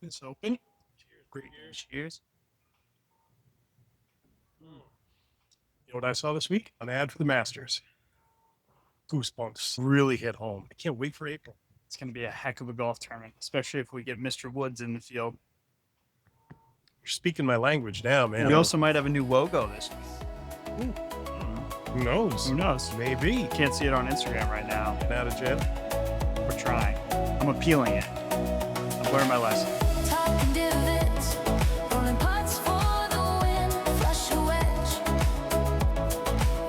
this open. Great. Cheers. You know what I saw this week? An ad for the Masters. Goosebumps really hit home. I can't wait for April. It's going to be a heck of a golf tournament, especially if we get Mr. Woods in the field. You're speaking my language now, man. We also might have a new logo this week. Who knows? Who knows? Maybe. Can't see it on Instagram right now. Get out of jail. We're trying. I'm appealing it. I've learned my lesson. Talking divots, rolling putts for the win, flush a wedge.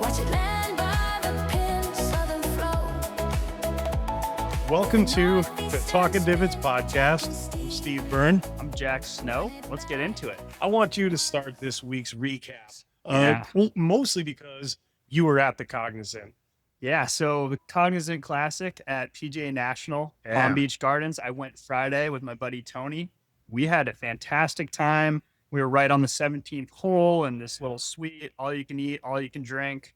Watch it land by the pin, southern flow. Welcome to the Talking Divots podcast. I'm Steve Byrne. I'm Jack Snow. Let's get into it. I want you to start this week's recap. Yeah. Mostly because you were at the Cognizant. Yeah, so the Cognizant Classic at PGA National, Yeah. Palm Beach Gardens. I went Friday with my buddy Tony. We had a fantastic time. We were right on the 17th hole in this little suite, all you can eat, all you can drink.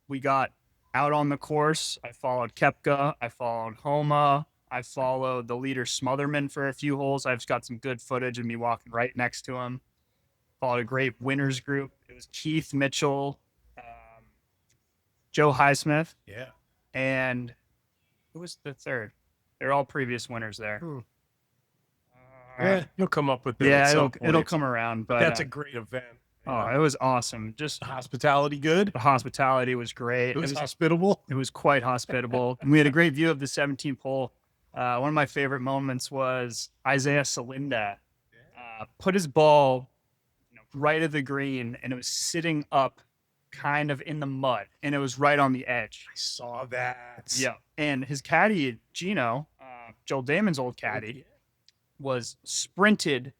We got out on the course. I followed Koepka. I followed Homa. I followed the leader Smotherman for a few holes. I've got some good footage of me walking right next to him. Followed a great winners group. It was Keith Mitchell, Joe Highsmith, Yeah. and who was the third? They're all previous winners there. Yeah, you'll come up with it. at Yeah, some it'll point. come around. But That's a great event. oh, it was awesome. Just Hospitality good. the hospitality was great. It was hospitable. It was quite hospitable. And we had a great view of the 17th hole. One of my favorite moments was Isaiah Salinda put his ball right at the green, and it was sitting up kind of in the mud, and it was right on the edge. I saw that. Yeah. And his caddy, Gino, Joel Damon's old caddy, was sprinted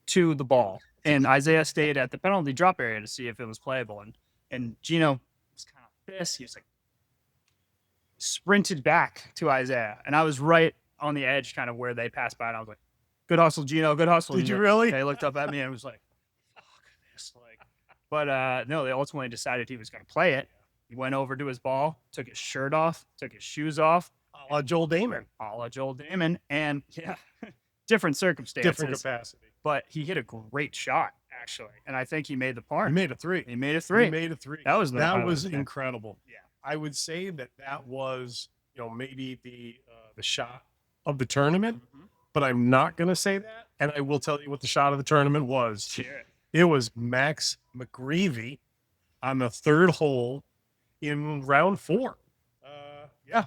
to the ball. And Isaiah stayed at the penalty drop area to see if it was playable. And Gino was kind of pissed. He was like, sprinted back to Isaiah. And I was right on the edge, kind of where they passed by. And I was like, good hustle, Gino. Good hustle. Did you And really? They looked up at me and was like, fuck this. But no, they ultimately decided he was going to play it. He went over to his ball, took his shirt off, took his shoes off, A la Joel Damon. a la Joel Damon. And yeah, different circumstances. Different capacity. But he hit a great shot, actually. And I think he made the par. He made a three. He made a three. He made a three. That was the that highlight was of the day. incredible. Yeah. I would say that was maybe the shot of the tournament, but I'm not gonna say that. And I will tell you what the shot of the tournament was. Shit. It was Max McGreevy on the third hole in round 4. Yeah,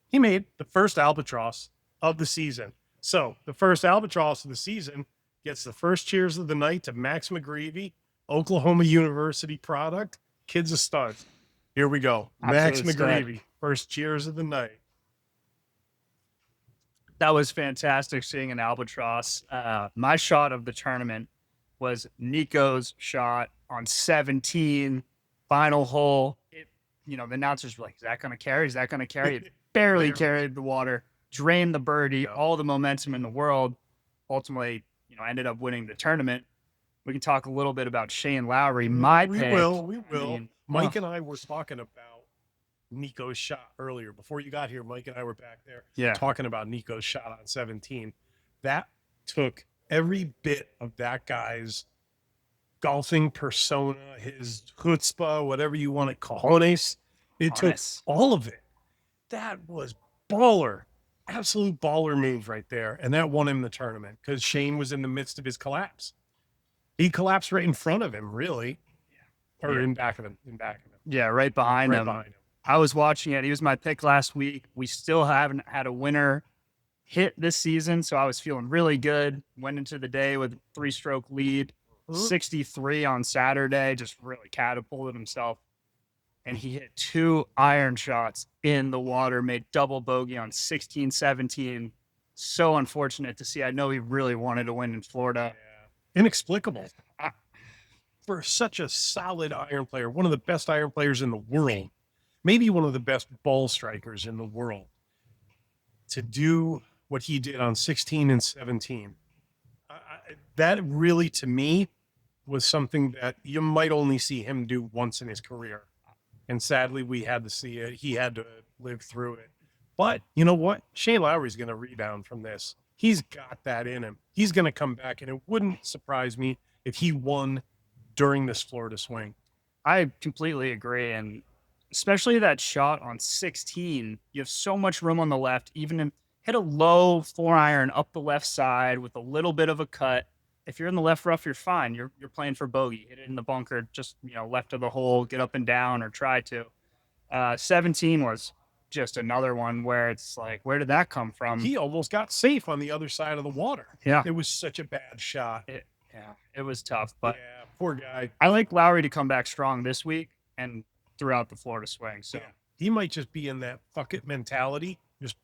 he made the first albatross of the season. So the first albatross of the season gets the first cheers of the night to Max McGreevy, Oklahoma University product. Kid's a stud. Here we go. Max Absolute stud. McGreevy, first cheers of the night. That was fantastic seeing an albatross. My shot of the tournament was Nico's shot on 17, final hole. The announcers were like, is that going to carry? Is that going to carry? It barely carried the water, drained the birdie, all the momentum in the world. Ultimately, ended up winning the tournament. We can talk a little bit about Shane Lowry. We pick. will. I mean, Mike and I were talking about Nico's shot earlier. Before you got here, Mike and I were back there Yeah. talking about Nico's shot on 17. That took every bit of that guy's golfing persona, his chutzpah, whatever you want to cojones. It took Cojones. all of it. That was baller. Absolute baller move right there. And that won him the tournament because Shane was in the midst of his collapse. He collapsed right in front of him, really. Or in back of him. Yeah, right behind Right him. behind him. I was watching it. He was my pick last week. We still haven't had a winner hit this season, so I was feeling really good. Went into the day with a 3-stroke lead, 63 on Saturday, just really catapulted himself. And he hit 2 iron shots in the water, made double bogey on 16, 17. So unfortunate to see. I know he really wanted to win in Florida. Inexplicable. For such a solid iron player, one of the best iron players in the world, maybe one of the best ball strikers in the world, to do what he did on 16 and 17. That really, to me, was something that you might only see him do once in his career. And sadly, we had to see it. He had to live through it. But you know what? Shane Lowry's going to rebound from this. He's got that in him. He's going to come back, and it wouldn't surprise me if he won during this Florida swing. I completely agree. And especially that shot on 16, you have so much room on the left, even in, hit a low 4-iron up the left side with a little bit of a cut. If you're in the left rough, you're fine. You're playing for bogey. Hit it in the bunker, just left of the hole, get up and down, or try to. 17 was just another one where it's like, where did that come from? He almost got safe on the other side of the water. Yeah. It was such a bad shot. It was tough, but yeah, poor guy. I like Lowry to come back strong this week and throughout the Florida swing. So Yeah. He might just be in that fuck it mentality. Just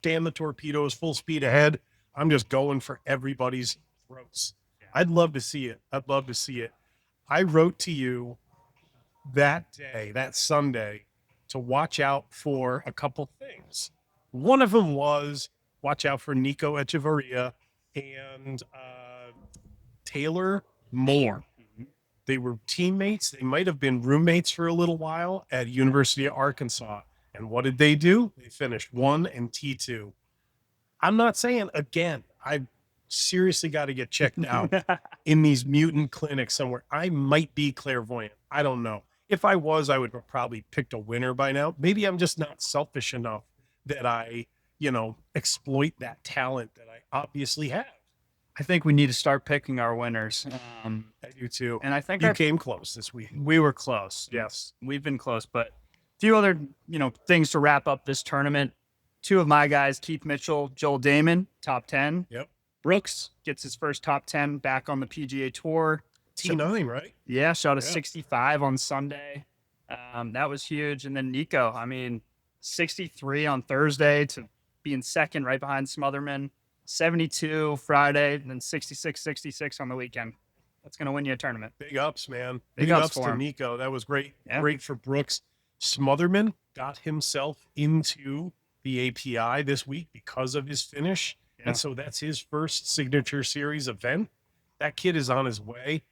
damn the torpedoes, full speed ahead. I'm just going for everybody's throats. Yeah. I'd love to see it. I'd love to see it. I wrote to you that day, that Sunday, to watch out for a couple things. One of them was watch out for Nico Echeverria and Taylor Moore. They were teammates. They might have been roommates for a little while at University of Arkansas. And what did they do? They finished 1 and T2. I'm not saying, again, I seriously got to get checked out in these mutant clinics somewhere. I might be clairvoyant. I don't know. If I was, I would have probably picked a winner by now. Maybe I'm just not selfish enough that I, exploit that talent that I obviously have. I think we need to start picking our winners. I do too. And I think You came close this week. we were close. Yes. We've been close, but a few other, things to wrap up this tournament. Two of my guys, Keith Mitchell, Joel Damon, top 10. Yep. Brooks gets his first top 10 back on the PGA Tour. T9, right? Yeah, shot a Yeah. 65 on Sunday. That was huge. And then Nico, 63 on Thursday to be in second right behind Smotherman. 72 Friday, and then 66 on the weekend. That's going to win you a tournament. Big ups, man. Big Big ups ups for to him. Nico. That was great. Yeah. Great for Brooks. Smotherman got himself into the API this week because of his finish. Yeah. And so that's his first signature series event. That kid is on his way.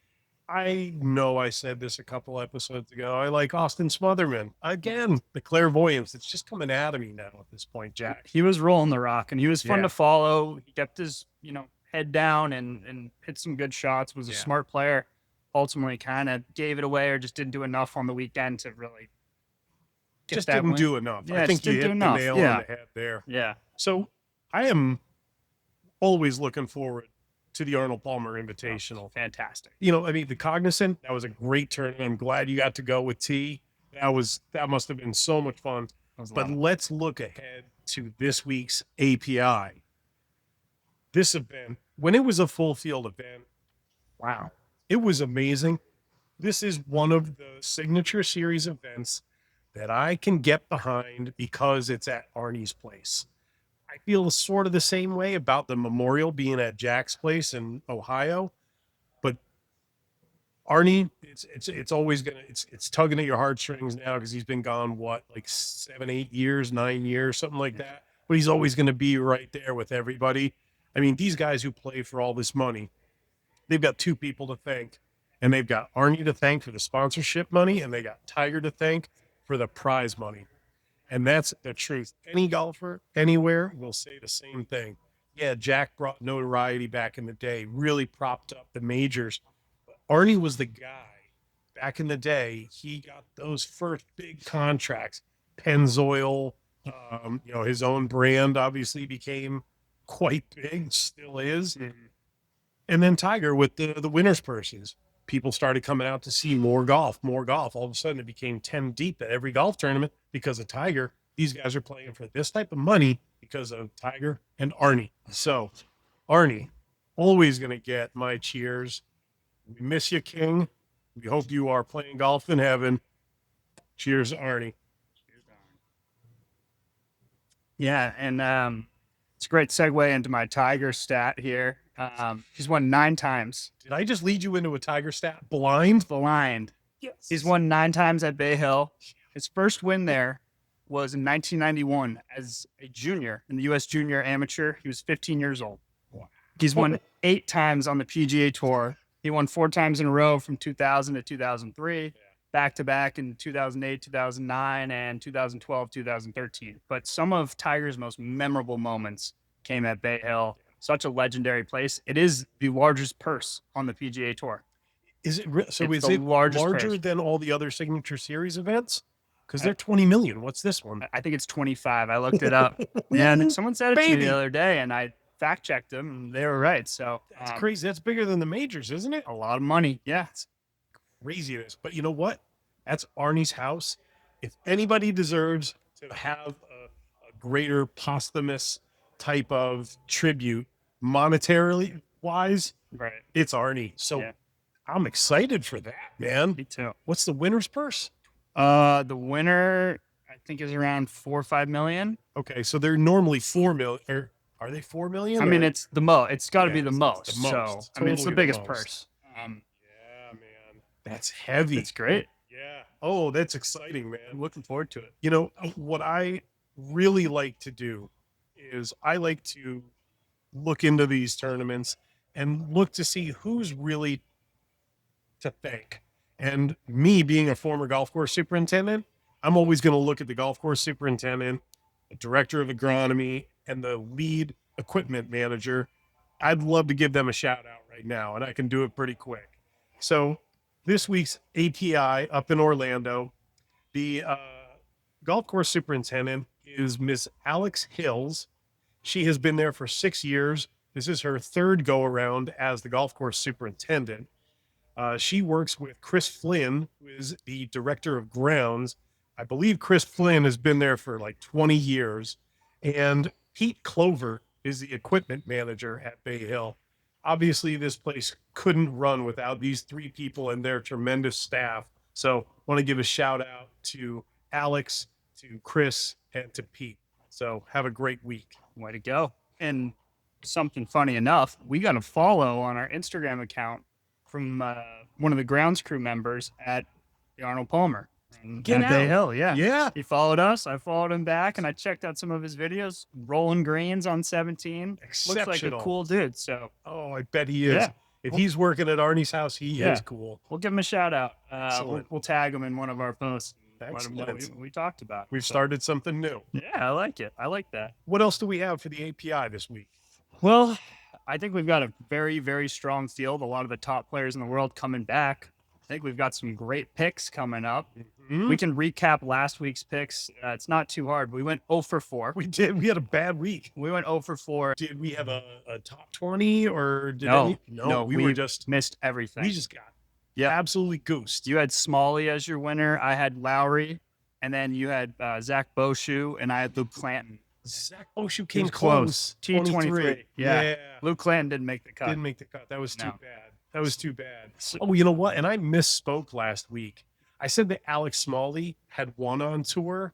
I know I said this a couple episodes ago. I like Austin Smotherman. Again, the clairvoyance. It's just coming out of me now at this point, Jack. He was rolling the rock, and he was fun Yeah. to follow. He kept his, head down and hit some good shots, was a Yeah. smart player. Ultimately kind of gave it away or just didn't do enough on the weekend to really get Just that didn't win. do enough. Yeah, I think just you didn't hit do the enough. nail Yeah. on the head there. Yeah. So I am always looking forward to the Arnold Palmer Invitational. Fantastic. The Cognizant, that was a great tournament. I'm glad you got to go with T. That must have been so much fun. That was a But lot of- let's look ahead to this week's API. This event, when it was a full field event, wow, it was amazing. This is one of the signature series events that I can get behind because it's at Arnie's place. I feel sort of the same way about the memorial being at Jack's place in Ohio, but Arnie, it's always it's tugging at your heartstrings now because he's been gone like 7, 8 years, 9 years, something like that. But he's always going to be right there with everybody. These guys who play for all this money, they've got two people to thank, and they've got Arnie to thank for the sponsorship money, and they got Tiger to thank for the prize money. And that's the truth. Any golfer anywhere will say the same thing. Yeah, Jack brought notoriety back in the day, really propped up the majors. But Arnie was the guy back in the day. He got those first big contracts. Pennzoil, his own brand obviously became quite big, still is. And then Tiger with the winner's purses. People started coming out to see more golf. All of a sudden, it became 10 deep at every golf tournament because of Tiger. These guys are playing for this type of money because of Tiger and Arnie. So, Arnie, always going to get my cheers. We miss you, King. We hope you are playing golf in heaven. Cheers, Arnie. Yeah, and it's a great segue into my Tiger stat here. He's won 9 times. Did I just lead you into a Tiger stat? Blind? Blind. Yes. He's won 9 times at Bay Hill. His first win there was in 1991 as a junior in the U.S. Junior Amateur. He was 15 years old. Wow. He's won 8 times on the PGA Tour. He won 4 times in a row from 2000 to 2003, back-to-back in 2008, 2009, and 2012, 2013. But some of Tiger's most memorable moments came at Bay Hill. Such a legendary place. It is the largest purse on the PGA Tour. Is it so? It's Is the it largest larger purse. than all the other Signature Series events? Because I- they're 20 million. What's this one? I think it's 25. I looked it up. Yeah, and someone said it to me Baby. the other day, and I fact checked them, and they were right. So That's crazy. That's bigger than the majors, isn't it? a lot of money. Yeah. Craziness. But you know what? That's Arnie's house. If anybody deserves to have a greater posthumous type of tribute, monetarily wise, Right. it's Arnie. So Yeah. I'm excited for that, man. Me too. What's the winner's purse? The winner, I think, is around 4 or 5 million. Okay, so they're normally 4 million. Or are they 4 million? I mean, it's the most. It's got to Yeah, be the it's most. the most. So I mean, it's the Totally the biggest most. purse. Yeah, man. That's heavy. It's great. Yeah. Oh, that's exciting, man. I'm looking forward to it. You know, what I really like to do is I like to look into these tournaments and look to see who's really to thank. And me being a former golf course superintendent, I'm always going to look at the golf course superintendent, the director of agronomy, and the lead equipment manager. I'd love to give them a shout out right now, and I can do it pretty quick. So this week's API up in Orlando, the golf course superintendent is Miss Alex Hills. She has been there for 6 years. This is her third go around as the golf course superintendent. She works with Chris Flynn, who is the director of grounds. I believe Chris Flynn has been there for like 20 years. And Pete Clover is the equipment manager at Bay Hill. Obviously, this place couldn't run without these three people and their tremendous staff. So want to give a shout out to Alex, to Chris, and to Pete. So have a great week. Way to go. And something funny enough, we got a follow on our Instagram account from one of the grounds crew members at the Arnold Palmer. Get at Bay out. Hill, yeah. Yeah. He followed us. I followed him back, and I checked out some of his videos. Rolling greens on 17. Looks like a Exceptional. cool dude. So Oh, I bet he is. Yeah. If he's working at Arnie's house, he Yeah. is cool. we'll give him a shout out. Excellent. We'll tag him in one of our posts. Let him know Excellent. we talked about. We've So, started something new. Yeah, I like it. I like that. What else do we have for the API this week? Well, I think we've got a very, very strong field. A lot of the top players in the world coming back. I think we've got some great picks coming up. Hmm? We can recap last week's picks. It's not too hard. We went 0 for 4. We did. We had a bad week. We went 0 for 4. Did we have a top 20 or did No, no, we were just missed everything. we just got Yeah. absolutely goosed. You had Smalley as your winner. I had Lowry, and then you had Zach Boshu, and I had Luke Clanton. Zach Oshu He came was close. T23. Yeah. Luke Clanton didn't make the cut. Didn't make the cut. That was too No. bad. That was too bad. So- Oh, you know what? And I misspoke last week. I said that Alex Smalley had won on tour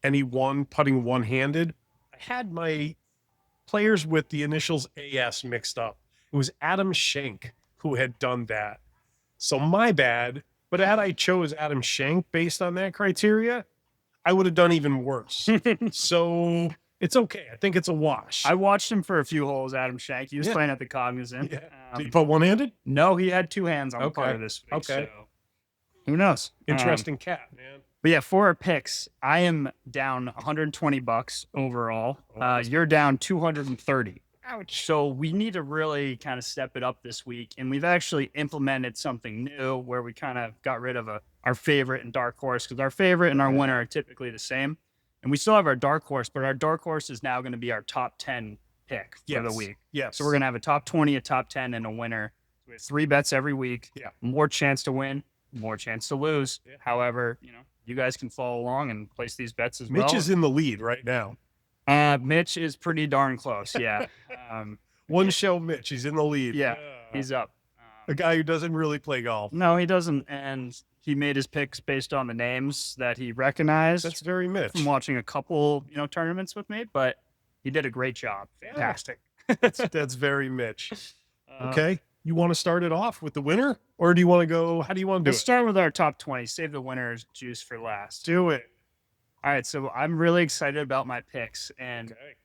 and he won putting one-handed. I had my players with the initials AS mixed up. It was Adam Schenk who had done that. So my bad. But had I chose Adam Schenk based on that criteria, I would have done even worse. So it's okay. I think it's a wash. I watched him for a few holes, Adam Shank. He was Yeah. playing at the Cognizant. Yeah. Did you put one-handed? No, he had two hands on the Okay. part of this week. Okay. So who knows? Interesting cat, man. But yeah, for our picks, I am down $120 overall. You're down 230. Ouch. So we need to really kind of step it up this week. And we've actually implemented something new where we kind of got rid of our favorite and dark horse, because our favorite and our winner are typically the same. And we still have our dark horse, but our dark horse is now going to be our top 10 pick for the week. Yes. So we're going to have a top 20, a top 10, and a winner. We have 3 bets every week. Yeah. More chance to win, more chance to lose. Yeah. However, you guys can follow along and place these bets as well. Mitch is in the lead right now. Mitch is pretty darn close. Yeah. One show Mitch, he's in the lead. Yeah, he's up. a guy who doesn't really play golf. No, he doesn't. And he made his picks based on the names that he recognized That's very Mitch. from watching a couple, tournaments with me, but he did a great job. Fantastic. That's very Mitch. Uh, Okay. You want to start it off with the winner, or do you want to go? How do you want to do Let's it? start with our top 20. Save the winner's juice for last. Do it. All right, so I'm really excited about my picks, and Okay.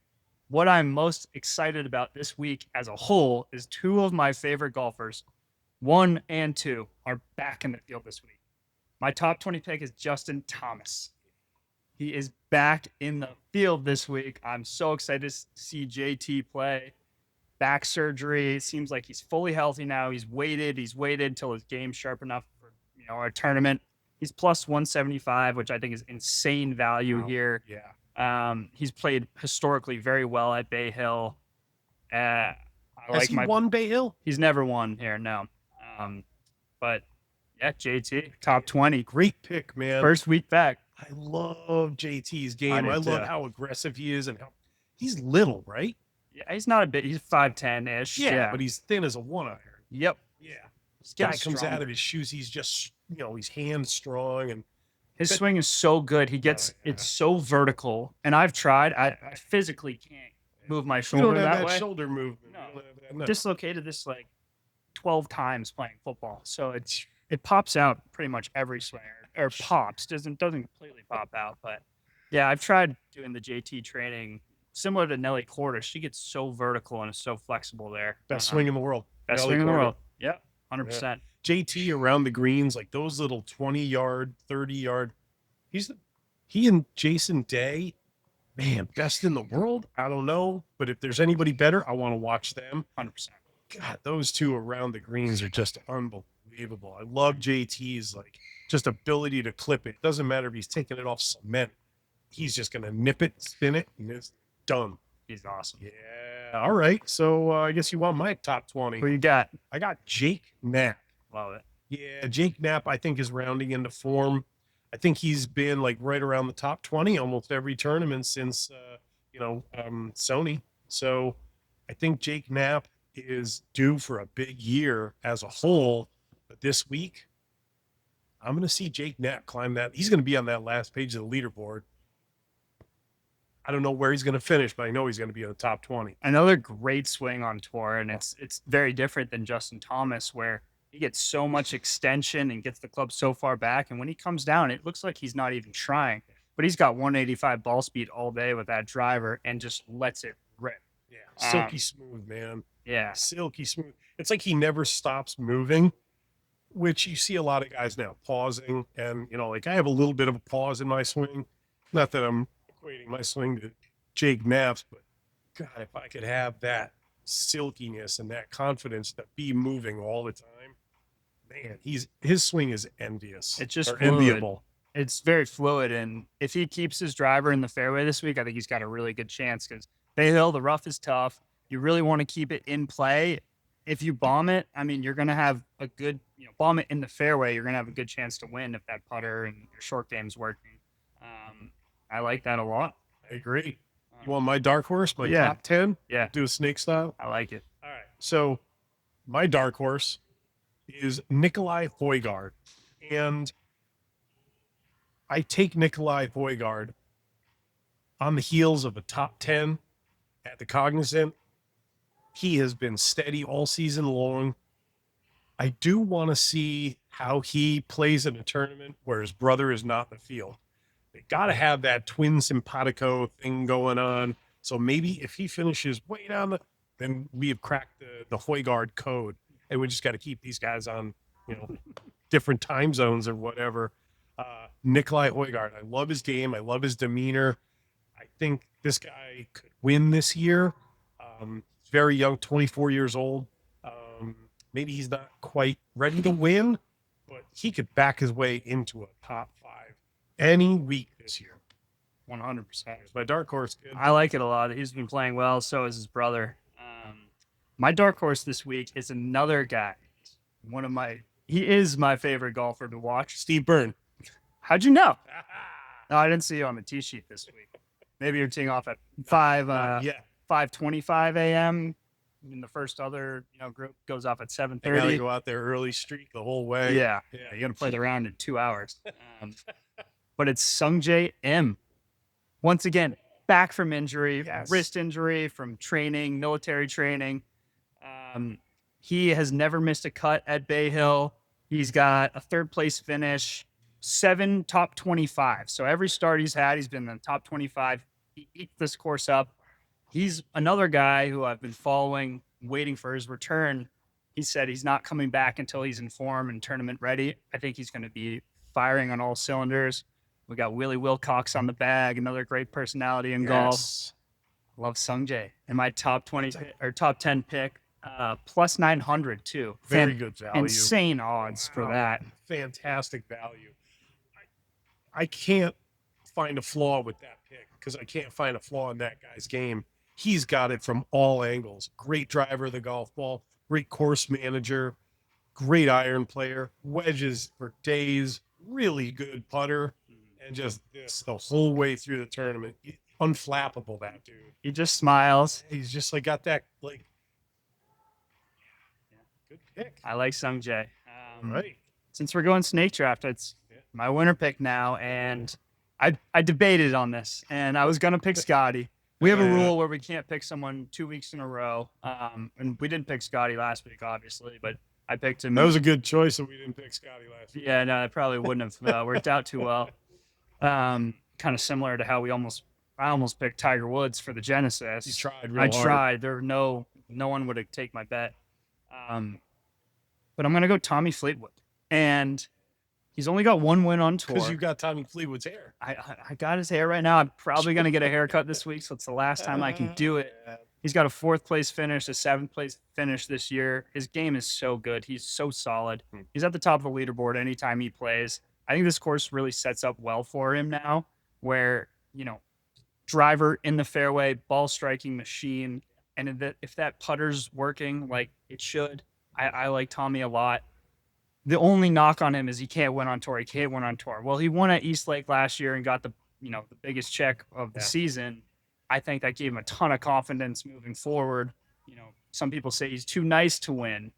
what I'm most excited about this week as a whole is 2 of my favorite golfers, 1 and 2, are back in the field this week. My top 20 pick is Justin Thomas. He is back in the field this week. I'm so excited to see JT play. Back surgery. It seems like he's fully healthy now. He's waited till his game's sharp enough for our tournament. He's plus 175, which I think is insane value here. Yeah. He's played historically very well at Bay Hill. Has he won Bay Hill? He's never won here, no. But yeah, JT, top 20. Great pick, man. First week back. I love JT's game. I do I love too. how aggressive he is and how he's little, right? Yeah, he's not a bit. He's 5'10-ish. Yeah. But he's thin as a 1-iron. Yep. Yeah. This Getting guy comes out stronger. of his shoes. He's just, he's hand strong and His swing is so good. He gets it's so vertical. And I've tried. I physically can't move my you shoulder don't have that that way. shoulder movement. No. You don't have that, no. Dislocated this like 12 times playing football. So it pops out pretty much every swing, or pops. Doesn't completely pop out. But yeah, I've tried doing the JT training similar to Nelly Corder. She gets so vertical and is so flexible there. Best swing in the world. Best Nelly swing in the Corder. world. Yep. 100%. JT around the greens, like those little 20-yard, 30-yard. He and Jason Day, man, best in the world. I don't know, but if there's anybody better, I want to watch them. 100%. God, those two around the greens are just unbelievable. I love JT's like just ability to clip it. Doesn't matter if he's taking it off cement. He's just gonna nip it, spin it, and it's done. He's awesome. Yeah. All right. So I guess you want my top 20. Who you got? I got Jake Knapp. Love it. Yeah, Jake Knapp, I think, is rounding into form. I think he's been like right around the top 20 almost every tournament since Sony. So I think Jake Knapp is due for a big year as a whole. But this week, I'm going to see Jake Knapp climb that. He's going to be on that last page of the leaderboard. I don't know where he's going to finish, but I know he's going to be in the top 20. Another great swing on tour, and it's very different than Justin Thomas, where he gets so much extension and gets the club so far back, and when he comes down, it looks like he's not even trying. But he's got 185 ball speed all day with that driver and just lets it rip. Yeah, silky smooth, man. Yeah, Silky smooth. It's like he never stops moving, which you see a lot of guys now pausing. And, like I have a little bit of a pause in my swing. Not that I'm equating my swing to Jake Knapp's, but God, if I could have that silkiness and that confidence to be moving all the time, man, his swing is envious. it's just or fluid. enviable. It's very fluid, and if he keeps his driver in the fairway this week, I think he's got a really good chance because Bay Hill, the rough is tough. You really want to keep it in play. If you bomb it, I mean, you're going to have a good, bomb it in the fairway, you're going to have a good chance to win if that putter and your short game's working. I like that a lot. I agree. You want my dark horse, my Yeah. top 10? Yeah, Do a snake style? I like it. All right. So my dark horse is Nikolai Højgaard. And I take Nikolai Højgaard on the heels of a top 10 at the Cognizant. He has been steady all season long. I do want to see how he plays in a tournament where his brother is not in the field. They got to have that twin simpatico thing going on. So maybe if he finishes way down then we have cracked the Højgaard code. And we just got to keep these guys on, different time zones or whatever. Nikolai Højgaard, I love his game. I love his demeanor. I think this guy could win this year. He's very young, 24 years old. Maybe he's not quite ready to win, but he could back his way into a top 5 any week this year. 100%. There's my dark horse, kid. I like it a lot. He's been playing well. So is his brother. My dark horse this week is another guy. He is my favorite golfer to watch. Steve Byrne. How'd you know? No, I didn't see you on the tee sheet this week. Maybe you're teeing off at 5:25 a.m. And the first other group goes off at I gotta 7:30. go out there early, streak the whole way. Yeah, you're gonna play the round in 2 hours. But it's Sungjae M. Once again, back from injury, Yes. wrist injury from training, military training. He has never missed a cut at Bay Hill. He's got a 3rd place finish, 7 top 25. So every start he's had, he's been in the top 25. He eats this course up. He's another guy who I've been following, waiting for his return. He said he's not coming back until he's in form and tournament ready. I think he's going to be firing on all cylinders. We got Willie Wilcox on the bag, another great personality in golf. Yes. Love Sungjae. And my top 20 or top 10 pick, plus 900 too. Very good value. Insane odds for Wow. that. Fantastic value. I can't find a flaw with that pick because I can't find a flaw in that guy's game. He's got it from all angles. Great driver of the golf ball, great course manager, great iron player, wedges for days, really good putter, and just this the whole way through the tournament. Unflappable, that dude. He just smiles. He's just like got that like good pick. I like Sungjae. Right. Since we're going snake draft, it's my winner pick now, and I debated on this, and I was gonna pick Scotty. We have a rule where we can't pick someone 2 weeks in a row, and we didn't pick Scotty last week, obviously, but I picked him. That was a good choice that we didn't pick Scotty last week. Yeah, no, it probably wouldn't have worked out too well. Kind of similar to how I almost picked Tiger Woods for the Genesis. You tried real I hard. tried. No one would have taken my bet. But I'm gonna go Tommy Fleetwood, and he's only got one win on tour. Because you got Tommy Fleetwood's hair. I got his hair right now. I'm probably gonna get a haircut this week, so it's the last time I can do it. He's got a 4th place finish, a 7th place finish this year. His game is so good. He's so solid. He's at the top of the leaderboard anytime he plays. I think this course really sets up well for him now, where, driver in the fairway, ball striking machine. And if that putter's working like it should, I like Tommy a lot. The only knock on him is he can't win on tour. He can't win on tour. Well, he won at East Lake last year and got the biggest check of the season. I think that gave him a ton of confidence moving forward. Some people say he's too nice to win.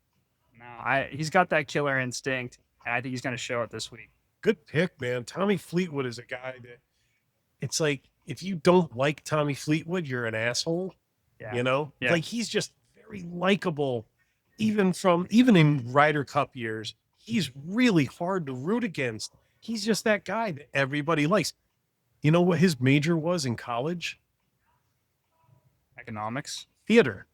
No, he's got that killer instinct, and I think he's going to show it this week. Good pick, man. Tommy Fleetwood is a guy that it's like if you don't like Tommy Fleetwood, you're an asshole. Yeah. Yeah. Like he's just very likable. Even in Ryder Cup years, he's really hard to root against. He's just that guy that everybody likes. You know what his major was in college? Economics. Theater.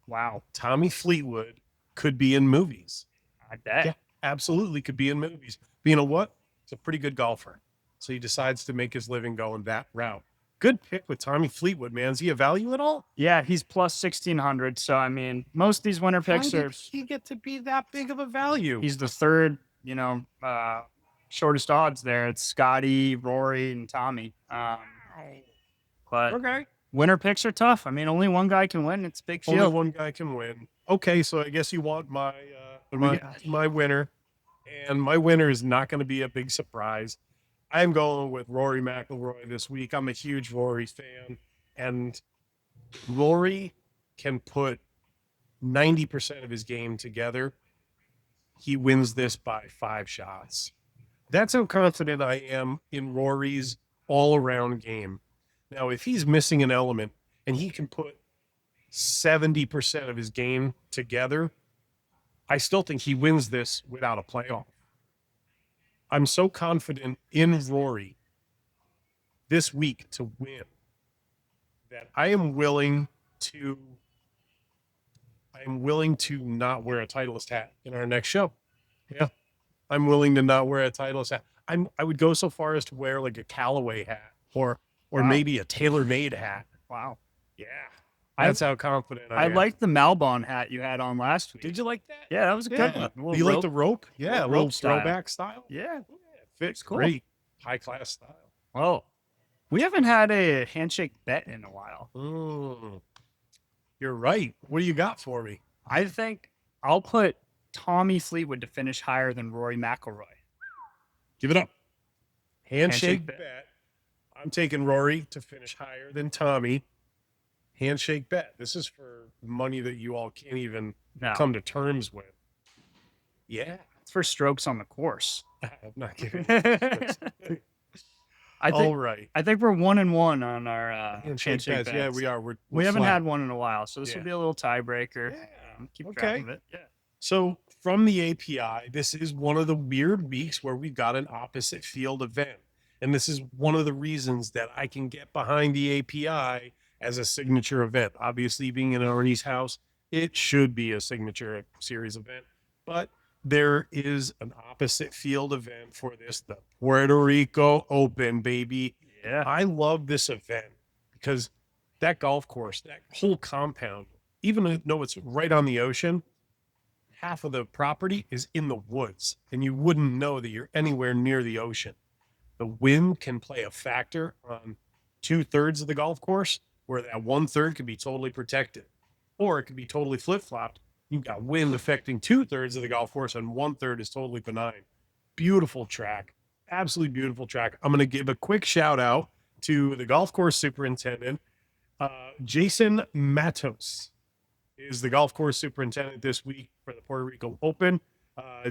Wow. Tommy Fleetwood could be in movies. I bet. Yeah, absolutely could be in movies. But you know what? He's a pretty good golfer. So he decides to make his living going that route. Good pick with Tommy Fleetwood, man. Is he a value at all? Yeah, he's plus 1,600. So, I mean, most of these winner picks Why are... did he get to be that big of a value? He's the third, shortest odds there. It's Scotty, Rory, and Tommy. But okay. winner picks are tough. I mean, only one guy can win. It's a big Only field. one guy can win. Okay, so I guess you want my winner. And my winner is not going to be a big surprise. I'm going with Rory McIlroy this week. I'm a huge Rory fan. And Rory can put 90% of his game together. He wins this by 5 shots. That's how confident I am in Rory's all-around game. Now, if he's missing an element and he can put 70% of his game together, I still think he wins this without a playoff. I'm so confident in Rory this week to win that I am willing to not wear a Titleist hat in our next show. Yeah. I'm willing to not wear a Titleist hat. I would go so far as to wear like a Callaway hat or maybe a tailor-made hat. Wow. Yeah. That's how confident I am. I liked the Malbon hat you had on last week. Did you like that? Yeah, that was a good one. Do you like the rope? Yeah, rope rope style. throwback style. Yeah. Fits cool. great. High class style. Well, we haven't had a handshake bet in a while. You're right. What do you got for me? I think I'll put Tommy Fleetwood to finish higher than Rory McIlroy. Give it up. Handshake bet. bet. I'm taking Rory to finish higher than Tommy. Handshake bet. This is for money that you all can't even come to terms with. Yeah. It's for strokes on the course. I'm not giving All right. I think we're 1-1 on our handshake bets. Yeah, we are. We haven't flat. had one in a while, so this will be a little tiebreaker. Yeah. Keep track of it. Yeah. So from the API, this is one of the weird weeks where we've got an opposite field event. And this is one of the reasons that I can get behind the API as a signature event. Obviously, being in Arnie's house, it should be a signature series event. But there is an opposite field event for this, the Puerto Rico Open, baby. Yeah. I love this event because that golf course, that whole compound, even though it's right on the ocean, half of the property is in the woods, and you wouldn't know that you're anywhere near the ocean. The wind can play a factor on 2/3 of the golf course, where that 1/3 could be totally protected, or it could be totally flip flopped. You've got wind affecting 2/3 of the golf course, and 1/3 is totally benign. Beautiful track, absolutely beautiful track. I'm going to give a quick shout out to the golf course superintendent, Jason Matos is the golf course superintendent this week for the Puerto Rico Open.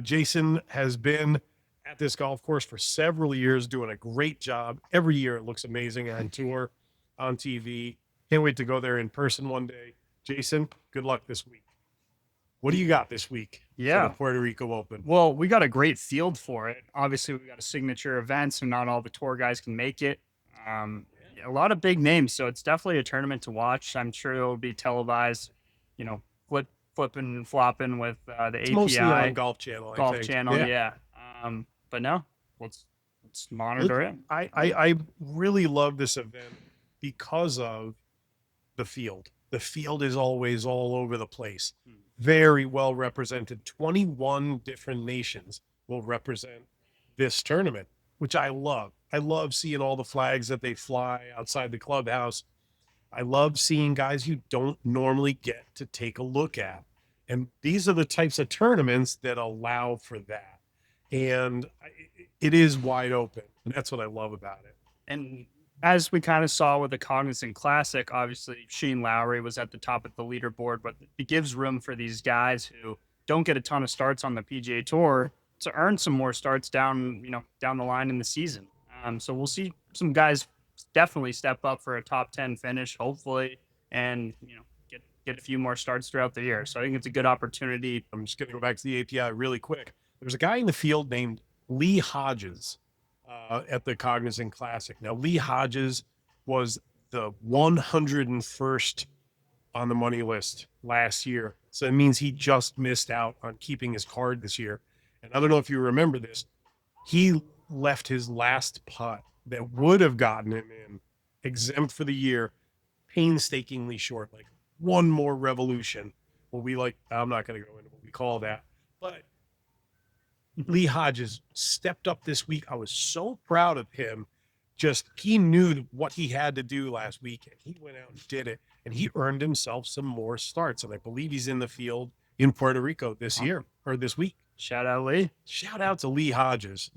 Jason has been at this golf course for several years, doing a great job. Every year it looks amazing on tour, on TV. Can't wait to go there in person one day. Jason, good luck this week. What do you got this week for Yeah. the Puerto Rico Open? Well, we got a great field for it. Obviously, we got a signature event, so not all the tour guys can make it. A lot of big names, so it's definitely a tournament to watch. I'm sure it'll be televised, flipping and flopping with the It's mostly API on Golf Channel, I Golf think. Channel. Yeah. But no, let's monitor it. I really love this event because of the field. The field is always all over the place. Very well represented. 21 different nations will represent this tournament, which I love. I love seeing all the flags that they fly outside the clubhouse. I love seeing guys you don't normally get to take a look at. And these are the types of tournaments that allow for that. And it is wide open. And that's what I love about it. And as we kind of saw with the Cognizant Classic, obviously Shane Lowry was at the top of the leaderboard, but it gives room for these guys who don't get a ton of starts on the PGA Tour to earn some more starts down the line in the season. So we'll see some guys definitely step up for a top 10 finish, hopefully, and get a few more starts throughout the year. So I think it's a good opportunity. I'm just going to go back to the API really quick. There's a guy in the field named Lee Hodges at the Cognizant Classic. Now, Lee Hodges was the 101st on the money list last year. So it means he just missed out on keeping his card this year. And I don't know if you remember this. He left his last putt that would have gotten him in exempt for the year painstakingly short, like one more revolution. I'm not going to go into what we call that, but Lee Hodges stepped up this week. I was so proud of him. He knew what he had to do last week, and he went out and did it, and he earned himself some more starts. And I believe he's in the field in Puerto Rico this year or this week. Shout out Lee. Shout out to Lee Hodges.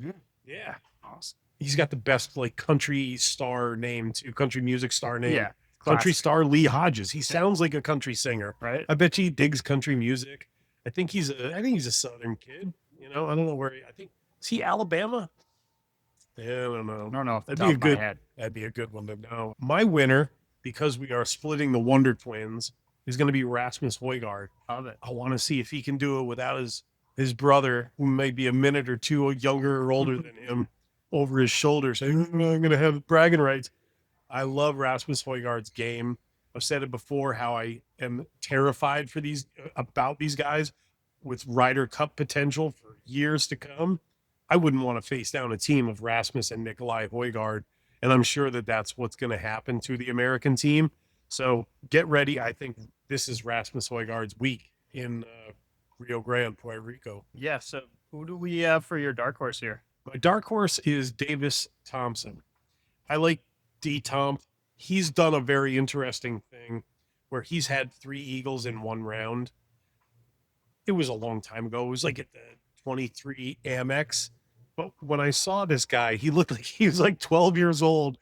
Yeah. Awesome. He's got the best country star name too, country music star name. Yeah. Country star Lee Hodges. He sounds like a country singer. Right. I bet you he digs country music. I think he's a Southern kid. I don't know where is he Alabama? Yeah, I don't know. I don't know. That'd be a good one to know. My winner, because we are splitting the Wonder Twins, is going to be Rasmus Højgaard. Love it. I want to see if he can do it without his brother, who may be a minute or two younger or older than him, over his shoulder saying, I'm going to have bragging rights. I love Rasmus Højgaard's game. I've said it before how I am terrified about these guys with Ryder Cup potential for years to come. I wouldn't want to face down a team of Rasmus and Nikolai Højgaard, and I'm sure that that's what's going to happen to the American team. So get ready. I think this is Rasmus Højgaard's week in Rio Grande, Puerto Rico. Yeah. So who do we have for your dark horse here? My dark horse is Davis Thompson. I like D-Tomp. He's done a very interesting thing where he's had 3 eagles in one round. It was a long time ago. It was like at the 23 Amex. But when I saw this guy, he looked like he was 12 years old.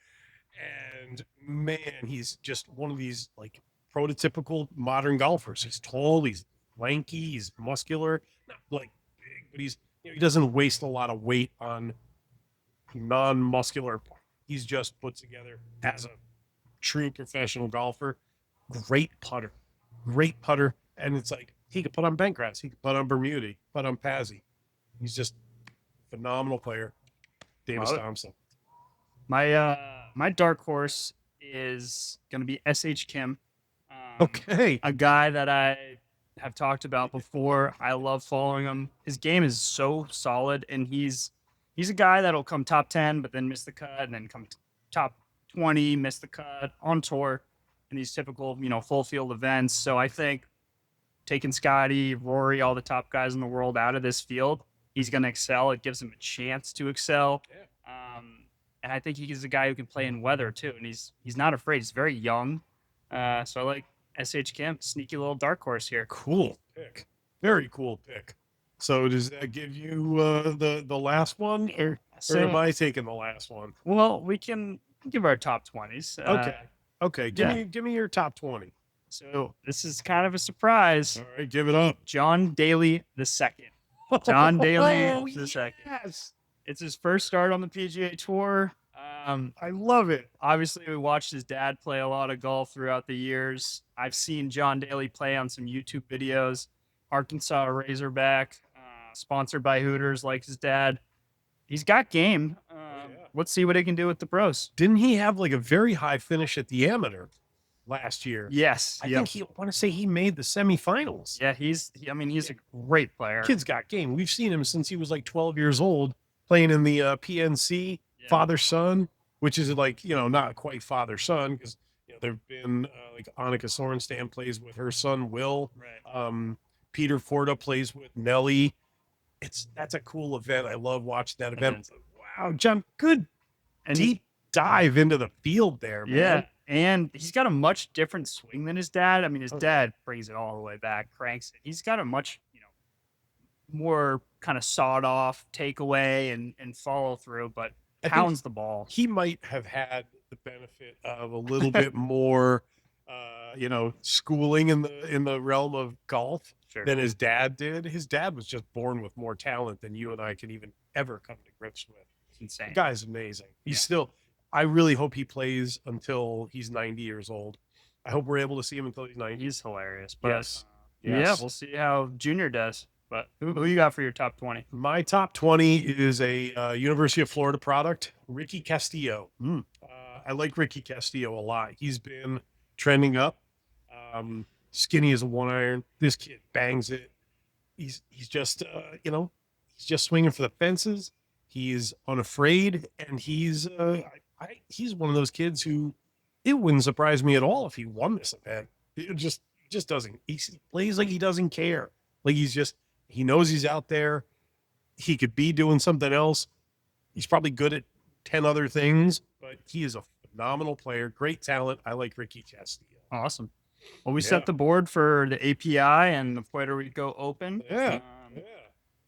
And man, he's just one of these prototypical modern golfers. He's tall, he's lanky, he's muscular, not big, but he doesn't waste a lot of weight on non-muscular. He's just put together as a true professional golfer. Great putter. And it's he could put on Bentgrass. He could put on Bermuda, put on Pazzi. He's just a phenomenal player. Davis Thompson. My dark horse is going to be S.H. Kim. Okay. A guy that I have talked about before. I love following him. His game is so solid, and he's a guy that'll come top 10, but then miss the cut, and then come top 20, miss the cut on tour in these typical, full field events. So I think taking Scotty, Rory, all the top guys in the world out of this field, he's going to excel. It gives him a chance to excel. And I think he's a guy who can play in weather too. And he's not afraid. He's very young. So I like SH Camp, sneaky little dark horse here. Cool pick. Very cool pick. So does that give you the last one, or am I taking the last one? Well, we can give our top 20s. Okay. Give me your top 20. So this is kind of a surprise. All right, give it up. John Daly II. John Daly the second. Yes. It's his first start on the PGA Tour. I love it. Obviously, we watched his dad play a lot of golf throughout the years. I've seen John Daly play on some YouTube videos. Arkansas Razorback, sponsored by Hooters, like his dad. He's got game. Let's see what he can do with the pros. Didn't he have like a very high finish at the amateur last year? Yes. I want to say he made the semifinals. Yeah, he's a great player. Kid's got game. We've seen him since he was like 12 years old playing in the PNC, father-son, which is like, not quite father-son because, there've been like Annika Sorenstam plays with her son, Will. Right. Peter Forta plays with Nelly. That's a cool event. I love watching that event. Wow, John, good And deep dive into the field there, man. Yeah, and he's got a much different swing than his dad. I mean, his dad brings it all the way back, cranks it. He's got a much, more kind of sawed off takeaway and follow through, but pounds the ball. He might have had the benefit of a little bit more, schooling in the realm of golf than his dad did. His dad was just born with more talent than you and I can even ever come to grips with. It's insane. The guy's amazing. He's still. I really hope he plays until he's 90 years old. I hope we're able to see him until he's 90. He's hilarious. But Yes. yeah, we'll see how Junior does. But who you got for your top 20? My top 20 is a University of Florida product, Ricky Castillo. I like Ricky Castillo a lot. He's been trending up. Skinny as a one iron. This kid bangs it. He's just he's just swinging for the fences. He's unafraid, and he's one of those kids who it wouldn't surprise me at all if he won this event. It just doesn't. He plays like he doesn't care. Like he knows he's out there. He could be doing something else. He's probably good at 10 other things, but he is a phenomenal player, great talent. I like Ricky Castillo. Awesome. Well, we set the board for the API and the Puerto Rico Open. Yeah.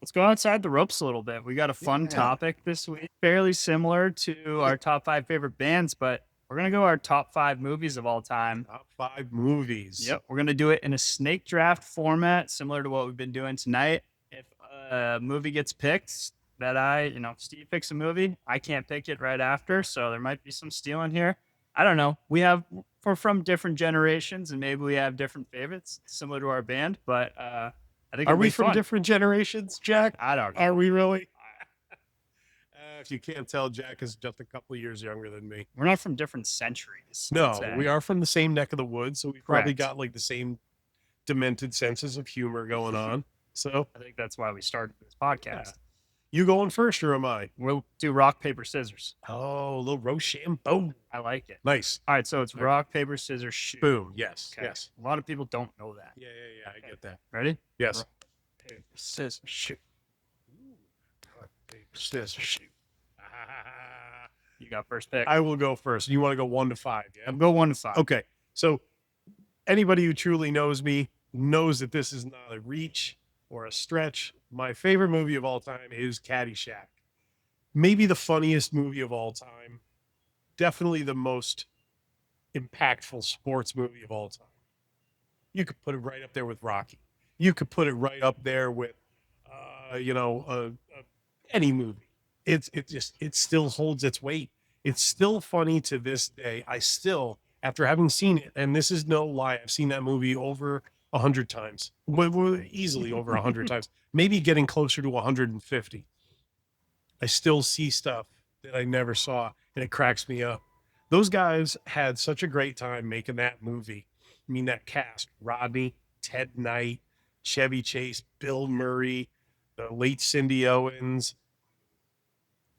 Let's go outside the ropes a little bit. We got a fun topic this week, fairly similar to our top 5 favorite bands, but we're going to go our top 5 movies of all time. Top 5 movies. Yep. We're going to do it in a snake draft format, similar to what we've been doing tonight. If a movie gets picked that Steve picks a movie, I can't pick it right after. So there might be some stealing here. I don't know. We're from different generations and maybe we have different favorites similar to our band, but, I think Are we from different generations, Jack? I don't know. Are we really? If you can't tell, Jack is just a couple of years younger than me. We're not from different centuries. No, we are from the same neck of the woods, so we've probably Correct. got like the same demented senses of humor going on. So I think that's why we started this podcast. Yeah. You going first, or am I? We'll do rock, paper, scissors. Oh, a little Rochambeau. I like it. Nice. All right, so it's rock, paper, scissors, shoot. Boom. Yes. Okay. Yes. A lot of people don't know that. Yeah. I get that. Ready? Yes. Rock, paper, scissors, shoot. Rock, paper, scissors, shoot. You got first pick. I will go first. You want to go 1 to 5? Yeah. I'll go 1 to 5. Okay. So anybody who truly knows me knows that this is not a reach or a stretch. My favorite movie of all time is Caddyshack. Maybe the funniest movie of all time. Definitely the most impactful sports movie of all time. You could put it right up there with Rocky. You could put it right up there with, any movie. It still holds its weight. It's still funny to this day. I still, after having seen it, and this is no lie, I've seen that movie over 100 times, easily over 100 times, maybe getting closer to 150. I still see stuff that I never saw, and it cracks me up. Those guys had such a great time making that movie. I mean, that cast, Rodney, Ted Knight, Chevy Chase, Bill Murray, the late Cindy Owens.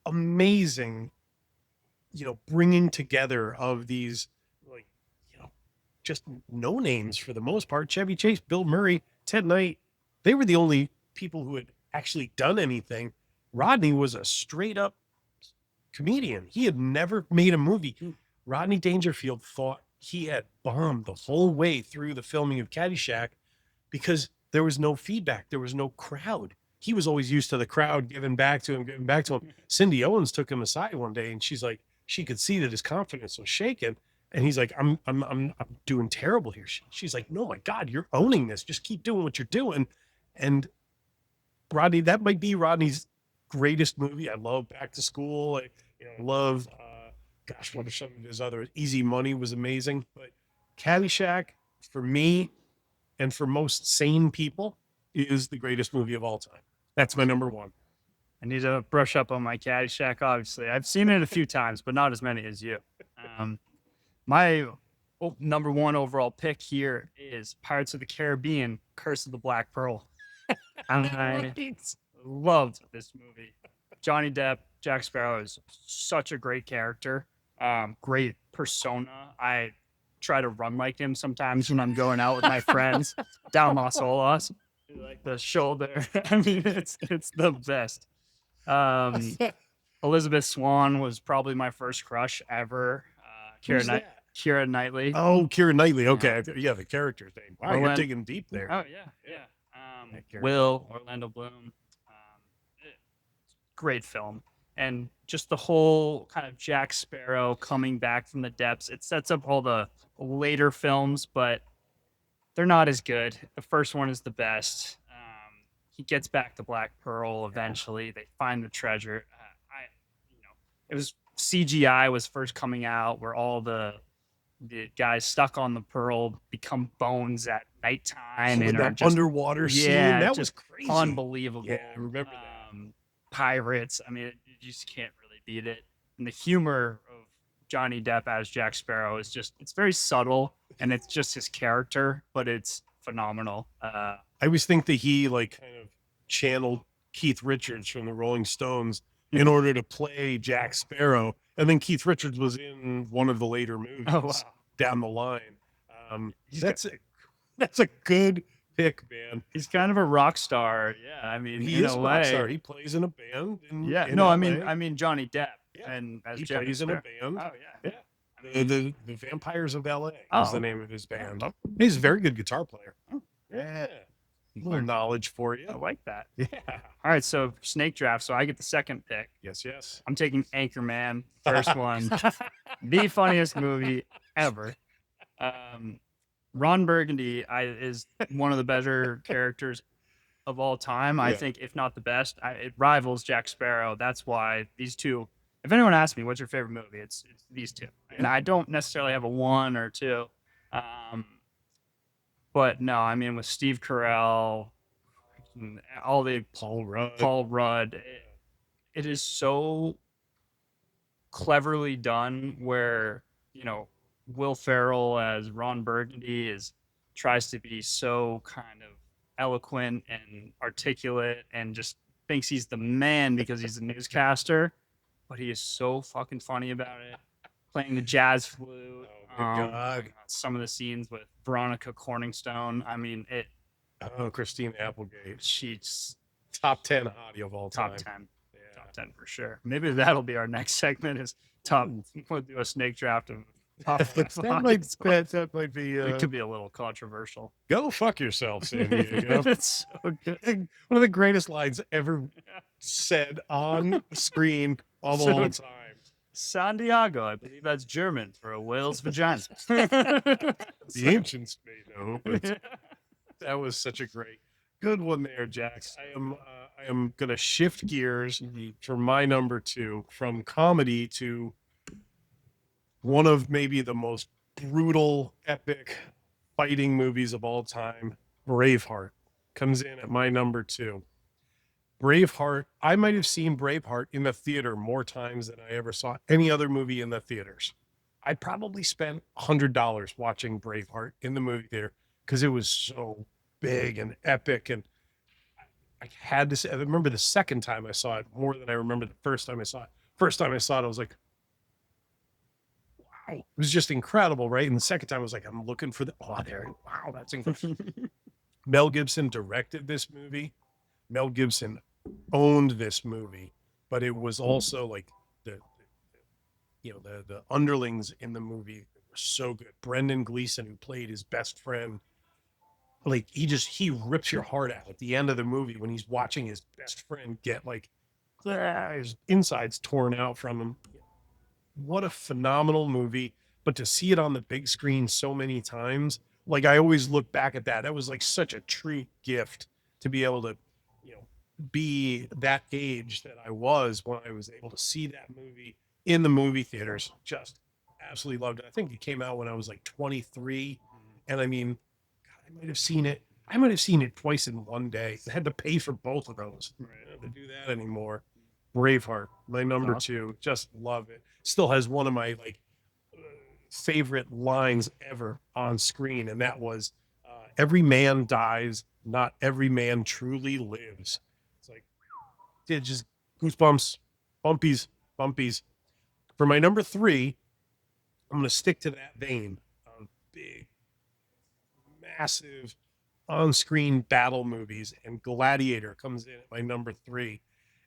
Amazing, bringing together of these, like, just no names for the most part. Chevy Chase, Bill Murray, Ted Knight, they were the only people who had actually done anything. Rodney was a straight up comedian. He had never made a movie. Rodney Dangerfield thought he had bombed the whole way through the filming of Caddyshack because there was no feedback. There was no crowd. He was always used to the crowd giving back to him. Cindy Owens took him aside one day and she's like, she could see that his confidence was shaken. And he's like, I'm doing terrible here. She's like, no, my God, you're owning this. Just keep doing what you're doing. And Rodney, that might be Rodney's greatest movie. I love Back to School. I love, what are some of his other? Easy Money was amazing. But Caddyshack, for me and for most sane people, is the greatest movie of all time. That's my number one. I need to brush up on my Caddyshack, obviously. I've seen it a few times, but not as many as you. My number one overall pick here is Pirates of the Caribbean, Curse of the Black Pearl. I loved this movie. Johnny Depp, Jack Sparrow is such a great character, great persona. I try to run like him sometimes when I'm going out with my friends down Los Olas. Like the shoulder. I mean, it's the best. Elizabeth Swann was probably my first crush ever. Keira Knightley. Oh, Keira Knightley. Okay. Yeah, the character's name. Wow, you're Orlando- digging deep there. Oh, yeah. That character. Will, Orlando Bloom. Great film. And just the whole kind of Jack Sparrow coming back from the depths. It sets up all the later films, but they're not as good. The first one is the best. He gets back the Black Pearl eventually. They find the treasure. It was CGI was first coming out, where all the guys stuck on the pearl become bones at nighttime and are that just underwater scene. yeah, That was just crazy. unbelievable. Yeah, I remember that. Pirates. I mean, you just can't really beat it. And the humor of Johnny Depp as Jack Sparrow is it's very subtle, and it's just his character, but it's phenomenal. I always think that he kind of channeled Keith Richards from the Rolling Stones in order to play Jack Sparrow. And then Keith Richards was in one of the later movies down the line. That's a good pick, man. He's kind of a rock star. Yeah, I mean, He in is a a rock way. star. He plays in a band. In No, LA. I mean Johnny Depp. Yeah. And as He Jack plays in a Sparrow. band. Oh yeah. Yeah. The Vampires of LA is Oh. the name of his band. He's a very good guitar player. Oh. Yeah. A little knowledge for you. I like that. Yeah. All right, so snake draft. So I get the second pick. Yes. I'm taking Anchorman, first one, the funniest movie ever. Ron Burgundy is one of the better characters of all time. I think, if not the best. It rivals Jack Sparrow. That's why these two. If anyone asks me what's your favorite movie, it's these two, and I don't necessarily have a one or two. But no, I mean with Steve Carell, all the Paul Rudd, it is so cleverly done. Where Will Ferrell as Ron Burgundy tries to be so kind of eloquent and articulate, and just thinks he's the man because he's a newscaster, but he is so fucking funny about it. Playing the jazz flute. Oh my God. Some of the scenes with Veronica Corningstone. I mean, Christine Applegate. she's Top 10 hottie of all time. top 10. Yeah. Top 10 for sure. Maybe that'll be our next segment is top. We'll do a snake draft of top That might be. It could be a little controversial. Go fuck yourself, San Diego. It's so good. One of the greatest lines ever said on screen all the whole time. San Diego, I believe that's German for a whale's vagina. The ancients may know, but that was such a good one there, Jax. I am gonna shift gears for my number two from comedy to one of maybe the most brutal, epic fighting movies of all time. Braveheart comes in at my number two. Braveheart, I might have seen Braveheart in the theater more times than I ever saw any other movie in the theaters. I probably spent $100 watching Braveheart in the movie theater because it was so big and epic. And I had to say, I remember the second time I saw it more than I remember the first time I saw it. First time I saw it, I was like, wow, it was just incredible, right? And the second time I was like, I'm looking for wow, that's incredible. Mel Gibson directed this movie. Mel Gibson owned this movie, but it was also like the underlings in the movie were so good. Brendan Gleeson, who played his best friend, like he rips your heart out at the end of the movie when he's watching his best friend get like his insides torn out from him. What a phenomenal movie. But to see it on the big screen so many times, like I always look back at that. That was like such a treat gift to be able to, be that age that I was when I was able to see that movie in the movie theaters. Just absolutely loved it. I think it came out when I was like 23. And I mean, God, I might have seen it twice in one day. I had to pay for both of those. I don't have to do that anymore. Braveheart, my number two. Just love it. Still has one of my favorite lines ever on screen, and that was, "Every man dies, not every man truly lives." It's like, it just goosebumps, bumpies. For my number three, I'm going to stick to that vein of big, massive on-screen battle movies, and Gladiator comes in at my number three.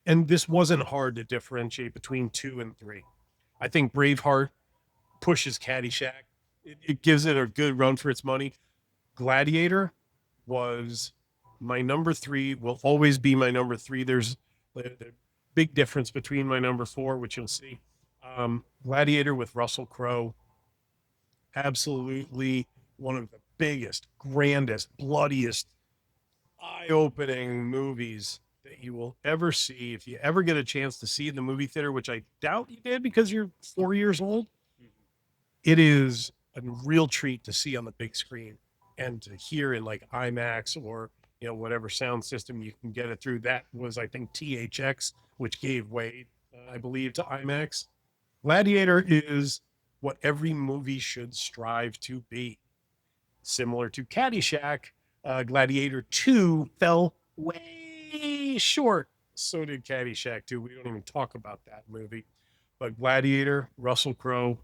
And this wasn't hard to differentiate between 2 and 3. I think Braveheart pushes Caddyshack. It gives it a good run for its money. Gladiator was my number 3, will always be my number 3. There's the big difference between my number 4, which you'll see. Gladiator with Russell Crowe, absolutely one of the biggest, grandest, bloodiest, eye-opening movies that you will ever see. If you ever get a chance to see in the movie theater, which I doubt you did because you're 4 years old, it is a real treat to see on the big screen and to hear in like IMAX or whatever sound system you can get it through. That was, I think, THX, which gave way, I believe, to IMAX. Gladiator is what every movie should strive to be. Similar to Caddyshack, Gladiator 2 fell way short. So did Caddyshack 2. We don't even talk about that movie. But Gladiator, Russell Crowe.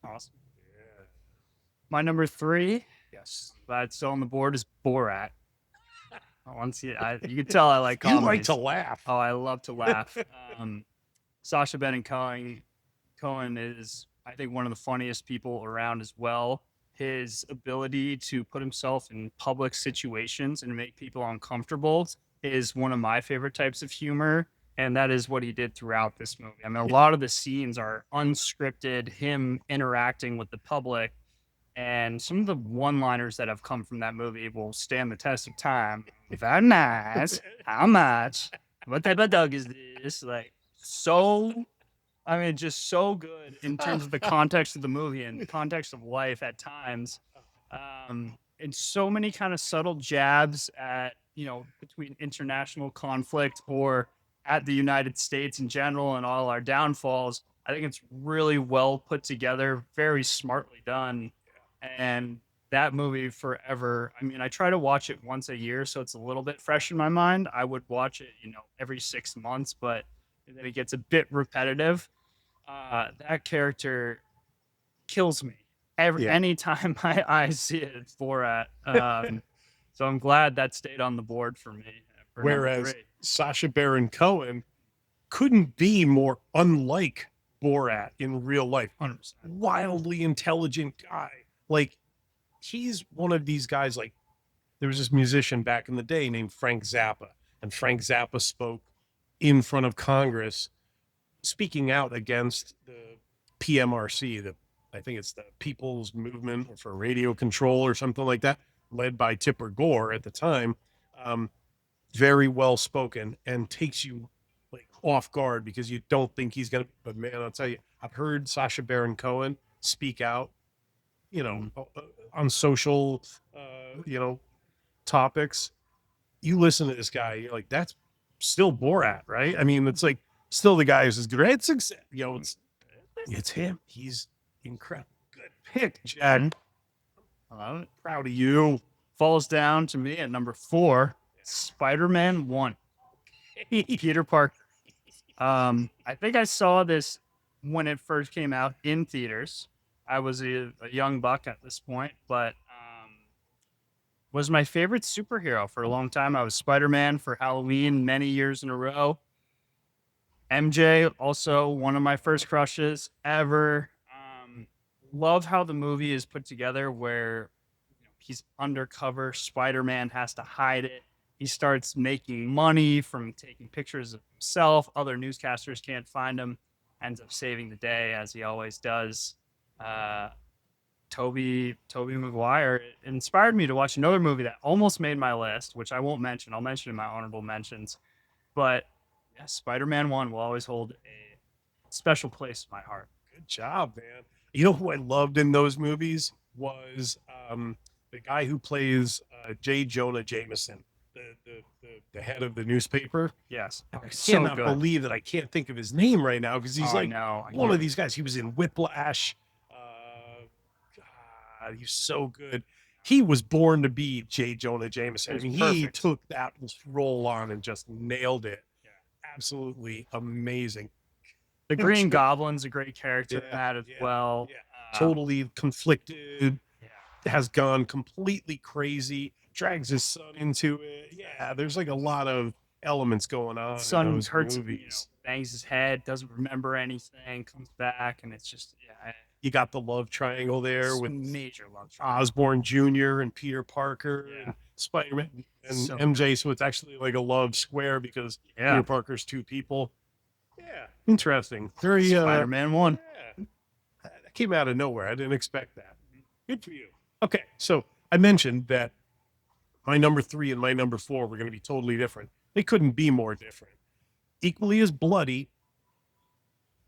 Awesome. Yeah. My number 3, yes, that's still on the board, is Borat. You can tell I like comedies. You like to laugh. Oh, I love to laugh. Sacha Baron Cohen is, I think, one of the funniest people around as well. His ability to put himself in public situations and make people uncomfortable is one of my favorite types of humor. And that is what he did throughout this movie. I mean, a lot of the scenes are unscripted, him interacting with the public. And some of the one-liners that have come from that movie will stand the test of time. If I'm nice, how much? What type of dog is this? Like, just so good in terms of the context of the movie and the context of life at times. And so many kind of subtle jabs at, between international conflict or at the United States in general and all our downfalls. I think it's really well put together, very smartly done. And that movie forever. I mean, I try to watch it once a year, so it's a little bit fresh in my mind. I would watch it, every 6 months, but then it gets a bit repetitive. That character kills me anytime I see it. It's Borat. So I'm glad that stayed on the board for me. Whereas Sacha Baron Cohen couldn't be more unlike Borat in real life. 100%. Wildly intelligent guy. Like, he's one of these guys. Like, there was this musician back in the day named Frank Zappa, and Frank Zappa spoke in front of Congress, speaking out against the PMRC, I think it's the People's Movement for Radio Control or something like that, led by Tipper Gore at the time. Very well spoken and takes you like off guard because you don't think he's gonna. But man, I'll tell you, I've heard Sacha Baron Cohen speak out, on social, topics. You listen to this guy, you're like, that's still Borat, right? I mean, it's like still the guy who's as great. It's him. He's incredible. Good pick, Jack. I love it. Proud of you. falls down to me at number 4, Spider-Man 1. Peter Parker. I think I saw this when it first came out in theaters. I was a young buck at this point, but was my favorite superhero for a long time. I was Spider-Man for Halloween many years in a row. MJ, also one of my first crushes ever. Love how the movie is put together where he's undercover. Spider-Man has to hide it. He starts making money from taking pictures of himself. Other newscasters can't find him. Ends up saving the day, as he always does. Toby Maguire inspired me to watch another movie that almost made my list, which I won't mention. I'll mention in my honorable mentions. But yeah, Spider-Man 1 will always hold a special place in my heart. Good job, man. You know who I loved in those movies was the guy who plays J. Jonah Jameson, the head of the newspaper. Yes. I So cannot good. believe that I can't think of his name right now because he's Oh, like no, one of these guys. He was in Whiplash. God, he's so good. He was born to be J. Jonah Jameson. I He's mean, he perfect. took that role on and just nailed it. Yeah. Absolutely amazing. The Green Goblin's a great character in that as Yeah, well. yeah. Totally conflicted, Yeah. has gone completely crazy, drags his son into it. Yeah, there's like a lot of elements going on Son in those hurts, movies. bangs his head, doesn't remember anything, comes back, and it's just You got the love triangle there it's with major love triangle. Osborn Jr. and Peter Parker Yeah. and Spider-Man and So MJ. So it's actually like a love square because Yeah. Peter Parker's two people. Yeah, interesting. Very Spider-Man 1. Yeah. That came out of nowhere. I didn't expect that. Good for you. Okay, so I mentioned that my number 3 and my number 4 were going to be totally different. They couldn't be more different. Equally as bloody,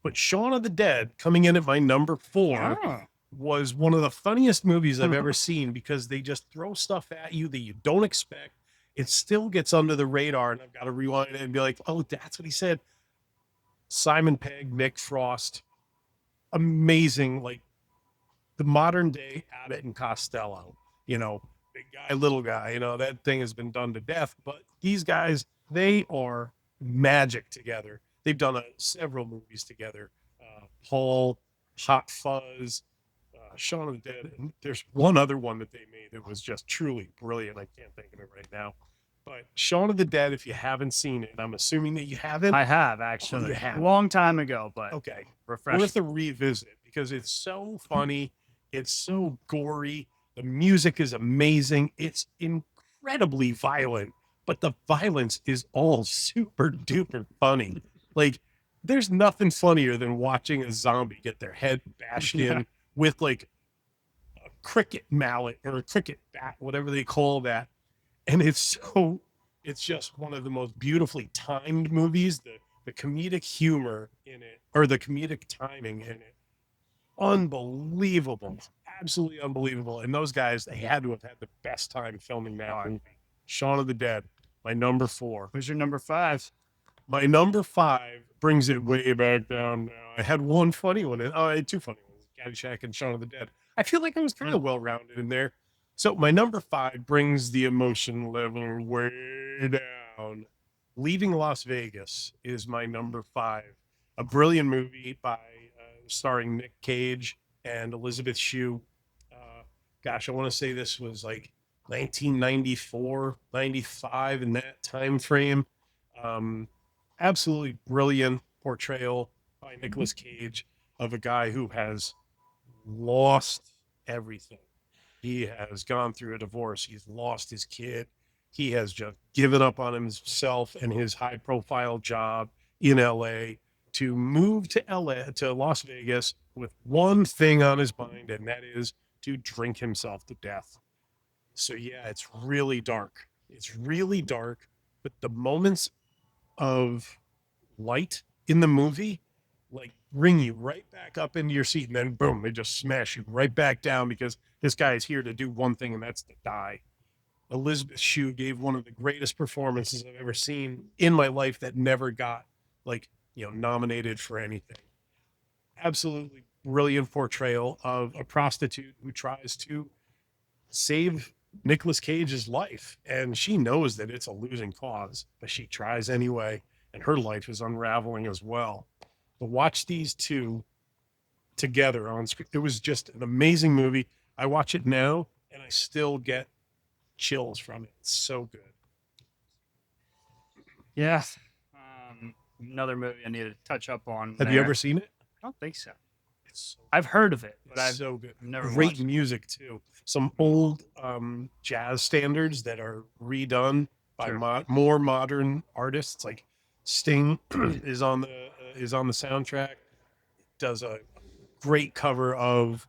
but Shaun of the Dead coming in at my number 4 was one of the funniest movies I've ever seen because they just throw stuff at you that you don't expect. It still gets under the radar, and I've got to rewind it and be like, oh, that's what he said. Simon Pegg, Nick Frost, amazing, like the modern day Abbott and Costello, big guy, little guy, that thing has been done to death, but these guys, they are magic together. They've done several movies together. Paul, Hot Fuzz, Shaun of the Dead, and there's one other one that they made that was just truly brilliant. I can't think of it right now. But Shaun of the Dead, if you haven't seen it, and I'm assuming that you haven't. I have, actually. you have. A long time ago, but Okay. refreshing. Worth a revisit because it's so funny. It's so gory. The music is amazing. It's incredibly violent, but the violence is all super duper funny. Like, there's nothing funnier than watching a zombie get their head bashed in with like a cricket mallet or a cricket bat, whatever they call that. And it's just one of the most beautifully timed movies. The comedic humor in it, or the comedic timing in it, unbelievable, absolutely unbelievable. And those guys, they had to have had the best time filming that movie. Shaun of the Dead, my number 4. Who's your number 5? My number 5 brings it way back down now. I had one funny one. I had two funny ones, Caddyshack and Shaun of the Dead. I feel like I was kind of well-rounded in there. So my number 5 brings the emotion level way down. Leaving Las Vegas is my number 5. A brilliant movie by starring Nick Cage and Elizabeth Shue. I want to say this was like 1994, 95 in that time frame. Absolutely brilliant portrayal by Nicolas Cage of a guy who has lost everything. He has gone through a divorce. He's lost his kid. He has just given up on himself and his high profile job in LA to move to Las Vegas with one thing on his mind, and that is to drink himself to death. So yeah, it's really dark. It's really dark, but the moments of light in the movie like bring you right back up into your seat, and then boom, they just smash you right back down because this guy is here to do one thing, and that's to die. Elizabeth Shue gave one of the greatest performances I've ever seen in my life that never got nominated for anything. Absolutely brilliant portrayal of a prostitute who tries to save Nicolas Cage's life, and she knows that it's a losing cause, but she tries anyway, and her life is unraveling as well. But watch these two together on screen. It was just an amazing movie. I watch it now, and I still get chills from it. It's so good. Yeah. Another movie I need to touch up on. Have you ever seen it? I don't think so. It's I've heard of it, but I've so good. never Great watched it. music too. Some old jazz standards that are redone by Sure. more modern artists. Like Sting is on the soundtrack. Does a great cover of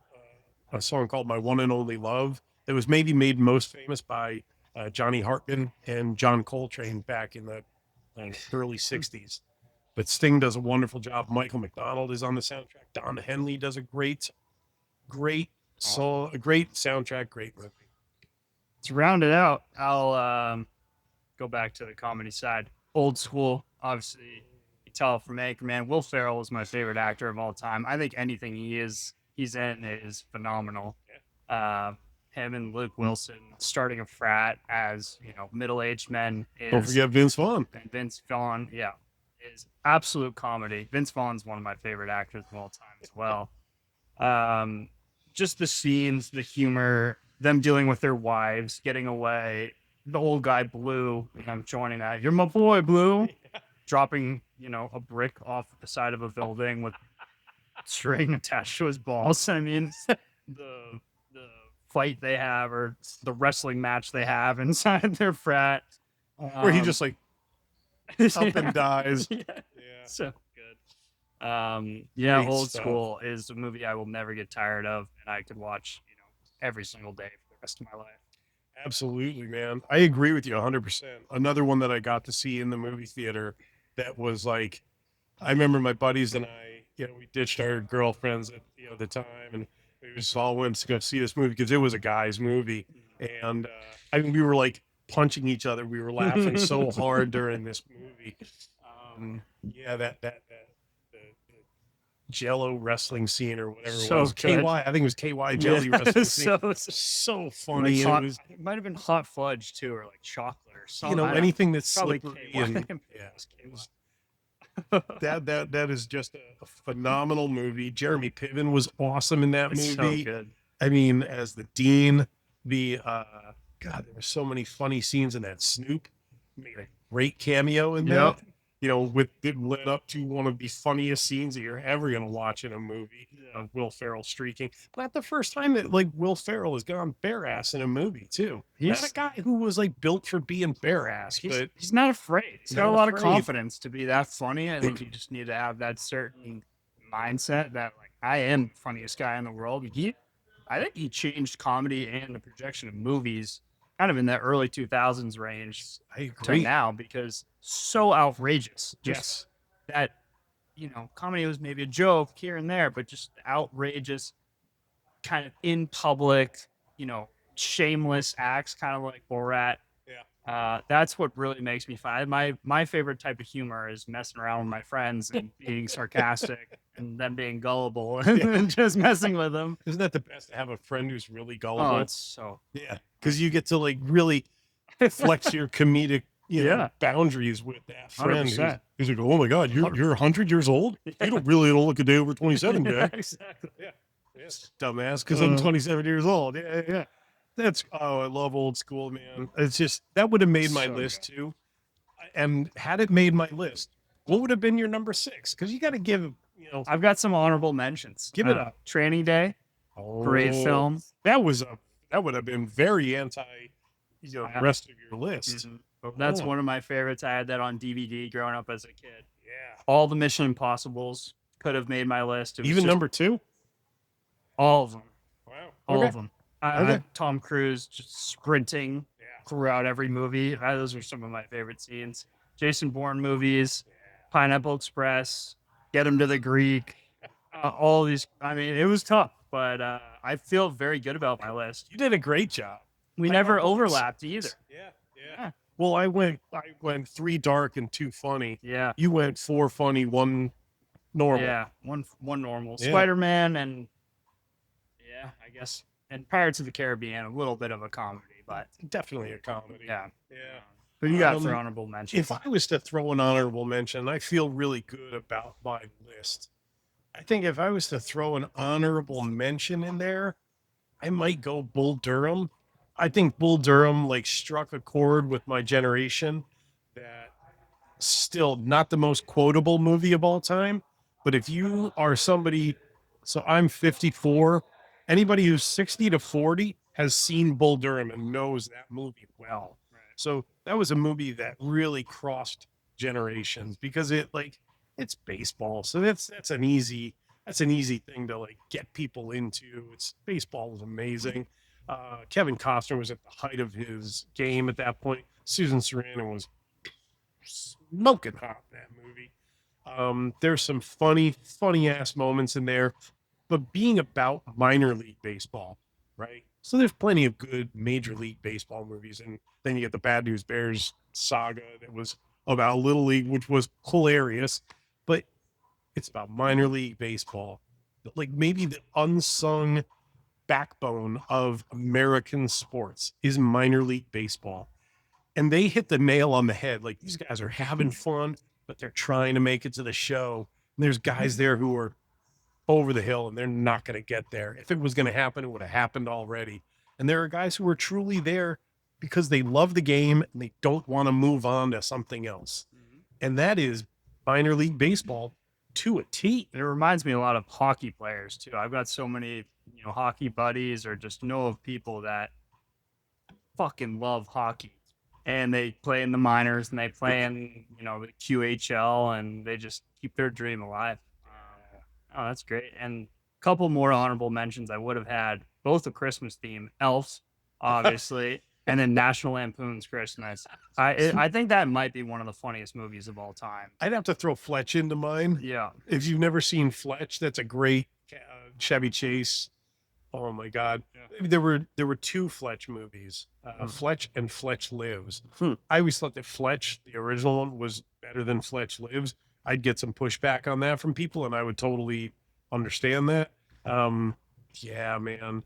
a song called "My One and Only Love" that was maybe made most famous by Johnny Hartman and John Coltrane back in the early '60s. But Sting does a wonderful job. Michael McDonald is on the soundtrack. Don Henley does a great song, a great soundtrack, great movie. To round it out, I'll go back to the comedy side. Old school, obviously. You tell from Anchorman. Will Ferrell is my favorite actor of all time. I think anything he's in is phenomenal. Him and Luke Wilson starting a frat as middle-aged men Don't is forget Vince Vaughn. and Vince Vaughn. Yeah, is absolute comedy. Vince Vaughn's one of my favorite actors of all time as well. Just the scenes, the humor, them dealing with their wives, getting away. The old guy Blue, I'm joining that. You're my boy, Blue. Dropping, a brick off the side of a building with string attached to his balls. I mean, the fight they have, or the wrestling match they have inside their frat, Where he just like up and dies. Yeah, Yeah. so good. Great Old stuff. School is a movie I will never get tired of, and I could watch, every single day for the rest of my life. Absolutely, man. I agree with you 100%. Another one that I got to see in the movie theater that was like, I remember my buddies and I, we ditched our girlfriends at the time, and we just all went to go see this movie because it was a guy's movie. And I mean, we were like punching each other. We were laughing so hard during this movie. The Jello wrestling scene or whatever So it was. good. KY, I think it was KY Jelly wrestling scene. so So funny. like and it was, it might have been hot fudge too, or like chocolate or something. I don't- anything that's probably slippery KY. and Yeah, yeah, it's it KY. was- that is just a phenomenal movie. Jeremy Piven was awesome in that It's movie. so good. I mean, as the dean, God, there were so many funny scenes in that. Snoop made a great cameo in Yep. that. It led up to one of the funniest scenes that you're ever gonna watch in a movie of Will Ferrell streaking. Not the first time that Will Ferrell has gone bare ass in a movie too. He's not a guy who was built for being bare ass, but He's not afraid. He's got Not a lot of afraid. confidence to be that funny. I think you just need to have that certain mindset that I am the funniest guy in the world. I think he changed comedy and the projection of movies kind of in that early 2000s range I to agree. now, because so outrageous. Yes. That, comedy was maybe a joke here and there, but just outrageous, kind of in public, shameless acts, kind of like Borat. Yeah. That's what really makes me fun. My favorite type of humor is messing around with my friends and being sarcastic and them being gullible and just messing with them. Isn't that the best to have a friend who's really Oh, gullible? it's so Yeah, because you get to really flex your comedic Yeah. boundaries with that friend. 100%. He's like, oh my god, you're 100 years old. You don't look a day over 27, yeah, guy. exactly. Yes, dumbass, because I'm 27 years old. Yeah. I love Old School, man. It's just that would have made my So list too. And had it made my list, what would have been your number 6? Because you got to give I've got some honorable mentions. Give it up. Training Day, great Oh, film. That would have been very anti the rest of your list. That's Oh. one of my favorites. I had that on DVD growing up as a kid. Yeah. All the Mission Impossibles could have made my list. It was Even just number 2? all of them. Wow. All of them. I Okay. had Tom Cruise just sprinting Yeah. throughout every movie. Those are some of my favorite scenes. Jason Bourne movies, Pineapple Express, Get Him to the Greek. All these. I mean, it was tough, but I feel very good about my list. You did a great job. We never Pineapple overlapped either. Yeah. Well, I went 3 dark and 2 funny. Yeah. You went 4 funny, 1 normal. Yeah. One normal. Yeah. Spider-Man and I guess, and Pirates of the Caribbean, a little bit of a comedy, but Definitely a comedy. yeah. Yeah. Who you got for Um, honorable mention? If I was to throw an honorable mention, I feel really good about my list. I think if I was to throw an honorable mention in there, I might go Bull Durham. I think Bull Durham like struck a chord with my generation that still not the most quotable movie of all time, but if you are somebody, so I'm 54, anybody who's 60 to 40 has seen Bull Durham and knows that movie well. Right. So that was a movie that really crossed generations because it's baseball. So that's an easy thing to like get people into. It's baseball is amazing. Kevin Costner was at the height of his game at that point. Susan Sarandon was smoking hot in that movie. There's some funny ass moments in there, but being about minor league baseball, right? So there's plenty of good Major League Baseball movies, and then you get the Bad News Bears saga that was about Little League, which was hilarious, but it's about minor league baseball, like maybe the unsung backbone of American sports is minor league baseball. And they hit the nail on the head. Like these guys are having fun, but they're trying to make it to the show. And there's guys there who are over the hill and they're not going to get there. If it was going to happen, it would have happened already. And there are guys who are truly there because they love the game and they don't want to move on to something else. And that is minor league baseball to a T. It reminds me a lot of hockey players too. I've got so many, hockey buddies or just know of people that fucking love hockey, and they play in the minors and they play in, the QHL, and they just keep their dream alive. Oh, that's great. And a couple more honorable mentions I would have had, both a Christmas theme, Elves, obviously, and then National Lampoon's Christmas. I think that might be one of the funniest movies of all time. I'd have to throw Fletch into mine. Yeah. If you've never seen Fletch, that's a great Chevy Chase. Oh my God. Yeah. There were two Fletch movies, Fletch and Fletch Lives. Hmm. I always thought that Fletch, the original one, was better than Fletch Lives. I'd get some pushback on that from people, and I would totally understand that. Yeah, man.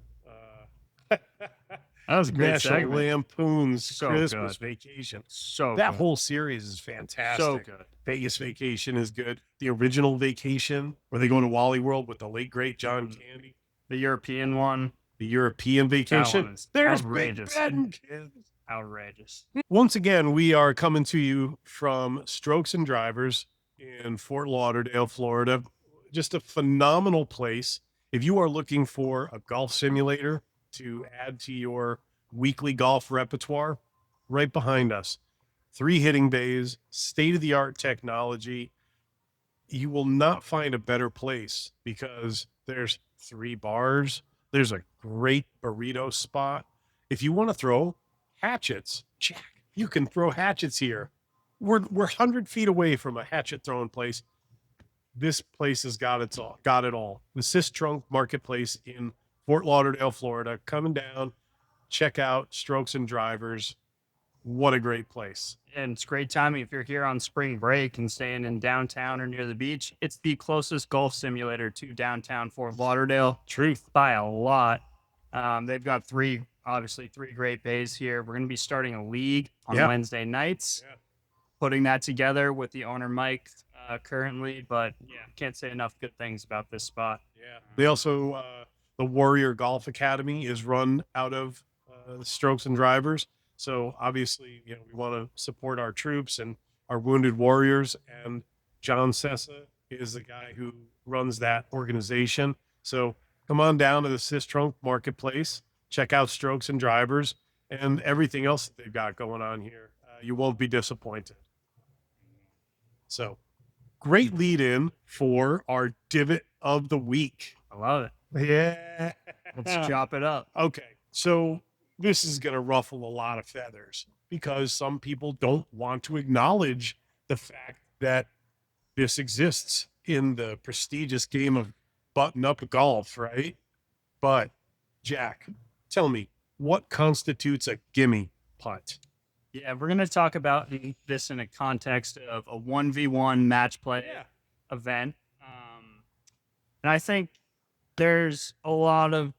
That was a great National segment. Lampoon's So Christmas good. Vacation. So That good. whole series is fantastic. So good. Vegas Vacation is good. The original Vacation, where they go to Wally World with the late great John Candy. The European one, The European Vacation. is There's outrageous. Big Ben Kids. outrageous. Once again, we are coming to you from Strokes and Drivers in Fort Lauderdale, Florida. Just a phenomenal place. If you are looking for a golf simulator to add to your weekly golf repertoire, right behind us, 3 hitting bays, state-of-the-art technology. You will not find a better place because there's 3 bars. There's a great burrito spot. If you want to throw hatchets, Jack, you can throw hatchets here. We're 100 feet away from a hatchet throwing place. This place has got it all. The Sis Trunk Marketplace in Fort Lauderdale, Florida. Coming down, check out Strokes and Drivers. What a great place. And it's great timing if you're here on spring break and staying in downtown or near the beach. It's the closest golf simulator to downtown Fort Lauderdale. Truth. By a lot. They've got three great bays here. We're going to be starting a league on Yeah. Wednesday nights. Yeah. Putting that together with the owner Mike currently, but yeah, can't say enough good things about this spot. Yeah. They also, the Warrior Golf Academy is run out of Strokes and Drivers. So obviously, we want to support our troops and our wounded warriors. And John Sessa is the guy who runs that organization. So come on down to the Sis Trunk Marketplace, check out Strokes and Drivers and everything else that they've got going on here. You won't be disappointed. So great lead in for our Divot of the week. I love it. Yeah. Let's chop it up. Okay. So this is going to ruffle a lot of feathers because some people don't want to acknowledge the fact that this exists in the prestigious game of button up golf, right? But Jack, tell me, what constitutes a gimme putt? Yeah, we're going to talk about this in a context of a 1v1 match play event. And I think there's a lot of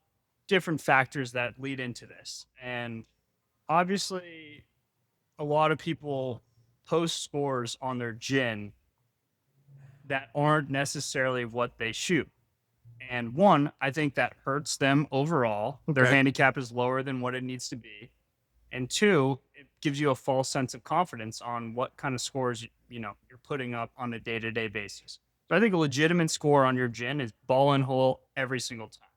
different factors that lead into this. And obviously a lot of people post scores on their gin that aren't necessarily what they shoot. And one, I think that hurts them overall. Their Okay. handicap is lower than what it needs to be. And two, it gives you a false sense of confidence on what kind of scores you're putting up on a day-to-day basis. So I think a legitimate score on your gin is ball and hole every single time.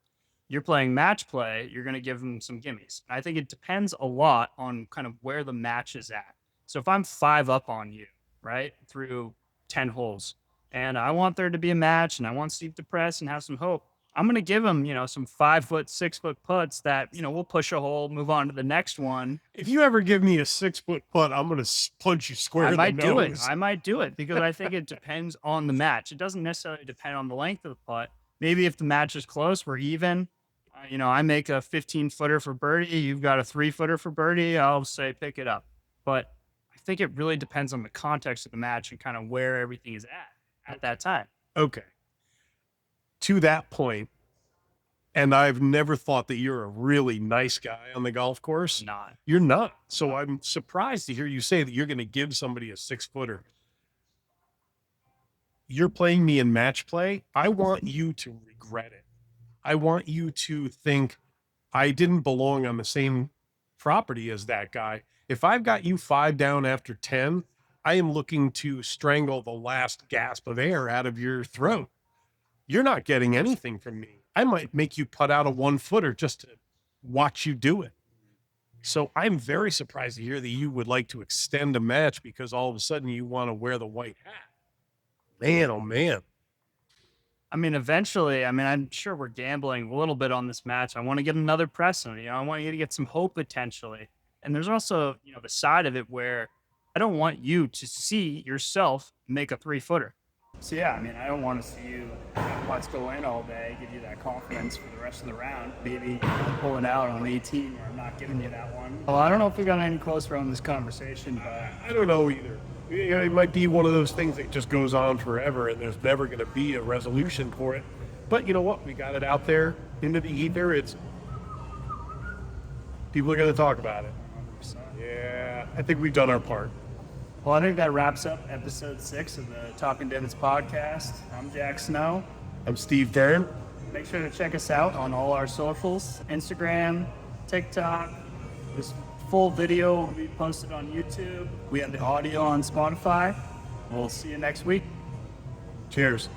You're playing match play, you're going to give them some gimmies. And I think it depends a lot on kind of where the match is at. So if I'm 5 up on you, right, through 10 holes, and I want there to be a match and I want Steve to press and have some hope, I'm going to give him, some 5 foot, 6 foot putts that, we'll push a hole, move on to the next one. If you ever give me a 6-foot putt, I'm going to punch you square I in the might do it. nose. I might do it because I think it depends on the match. It doesn't necessarily depend on the length of the putt. Maybe if the match is close, we're even. I make a 15-footer for birdie. You've got a 3-footer for birdie. I'll say pick it up. But I think it really depends on the context of the match and kind of where everything is at that time. Okay. To that point, and I've never thought that you're a really nice guy on the golf course. Not. You're not. So I'm surprised to hear you say that you're going to give somebody a 6-footer. You're playing me in match play. I want you to regret it. I want you to think I didn't belong on the same property as that guy. If I've got you 5 down after 10, I am looking to strangle the last gasp of air out of your throat. You're not getting anything from me. I might make you putt out a 1-footer just to watch you do it. So I'm very surprised to hear that you would like to extend a match because all of a sudden you want to wear the white hat. Man, oh man. Eventually, I'm sure we're gambling a little bit on this match. I want to get another precedent. I want you to get some hope potentially. And there's also, the side of it where I don't want you to see yourself make a 3-footer. So yeah, I don't want to see you putts go in all day, give you that confidence for the rest of the round. Maybe pull it out on 18 where I'm not giving you that one. Well, I don't know if we got any closer on this conversation, but I don't know either. It might be one of those things that just goes on forever and there's never going to be a resolution for it. But you know what? We got it out there into the ether. People are going to talk about it. 100%. Yeah, I think we've done our part. Well, I think that wraps up episode 6 of the Talking Divots podcast. I'm Jack Snow. I'm Steve Darren. Make sure to check us out on all our socials, Instagram, TikTok. This full video will be posted on YouTube. We have the audio on Spotify. We'll see you next week. Cheers.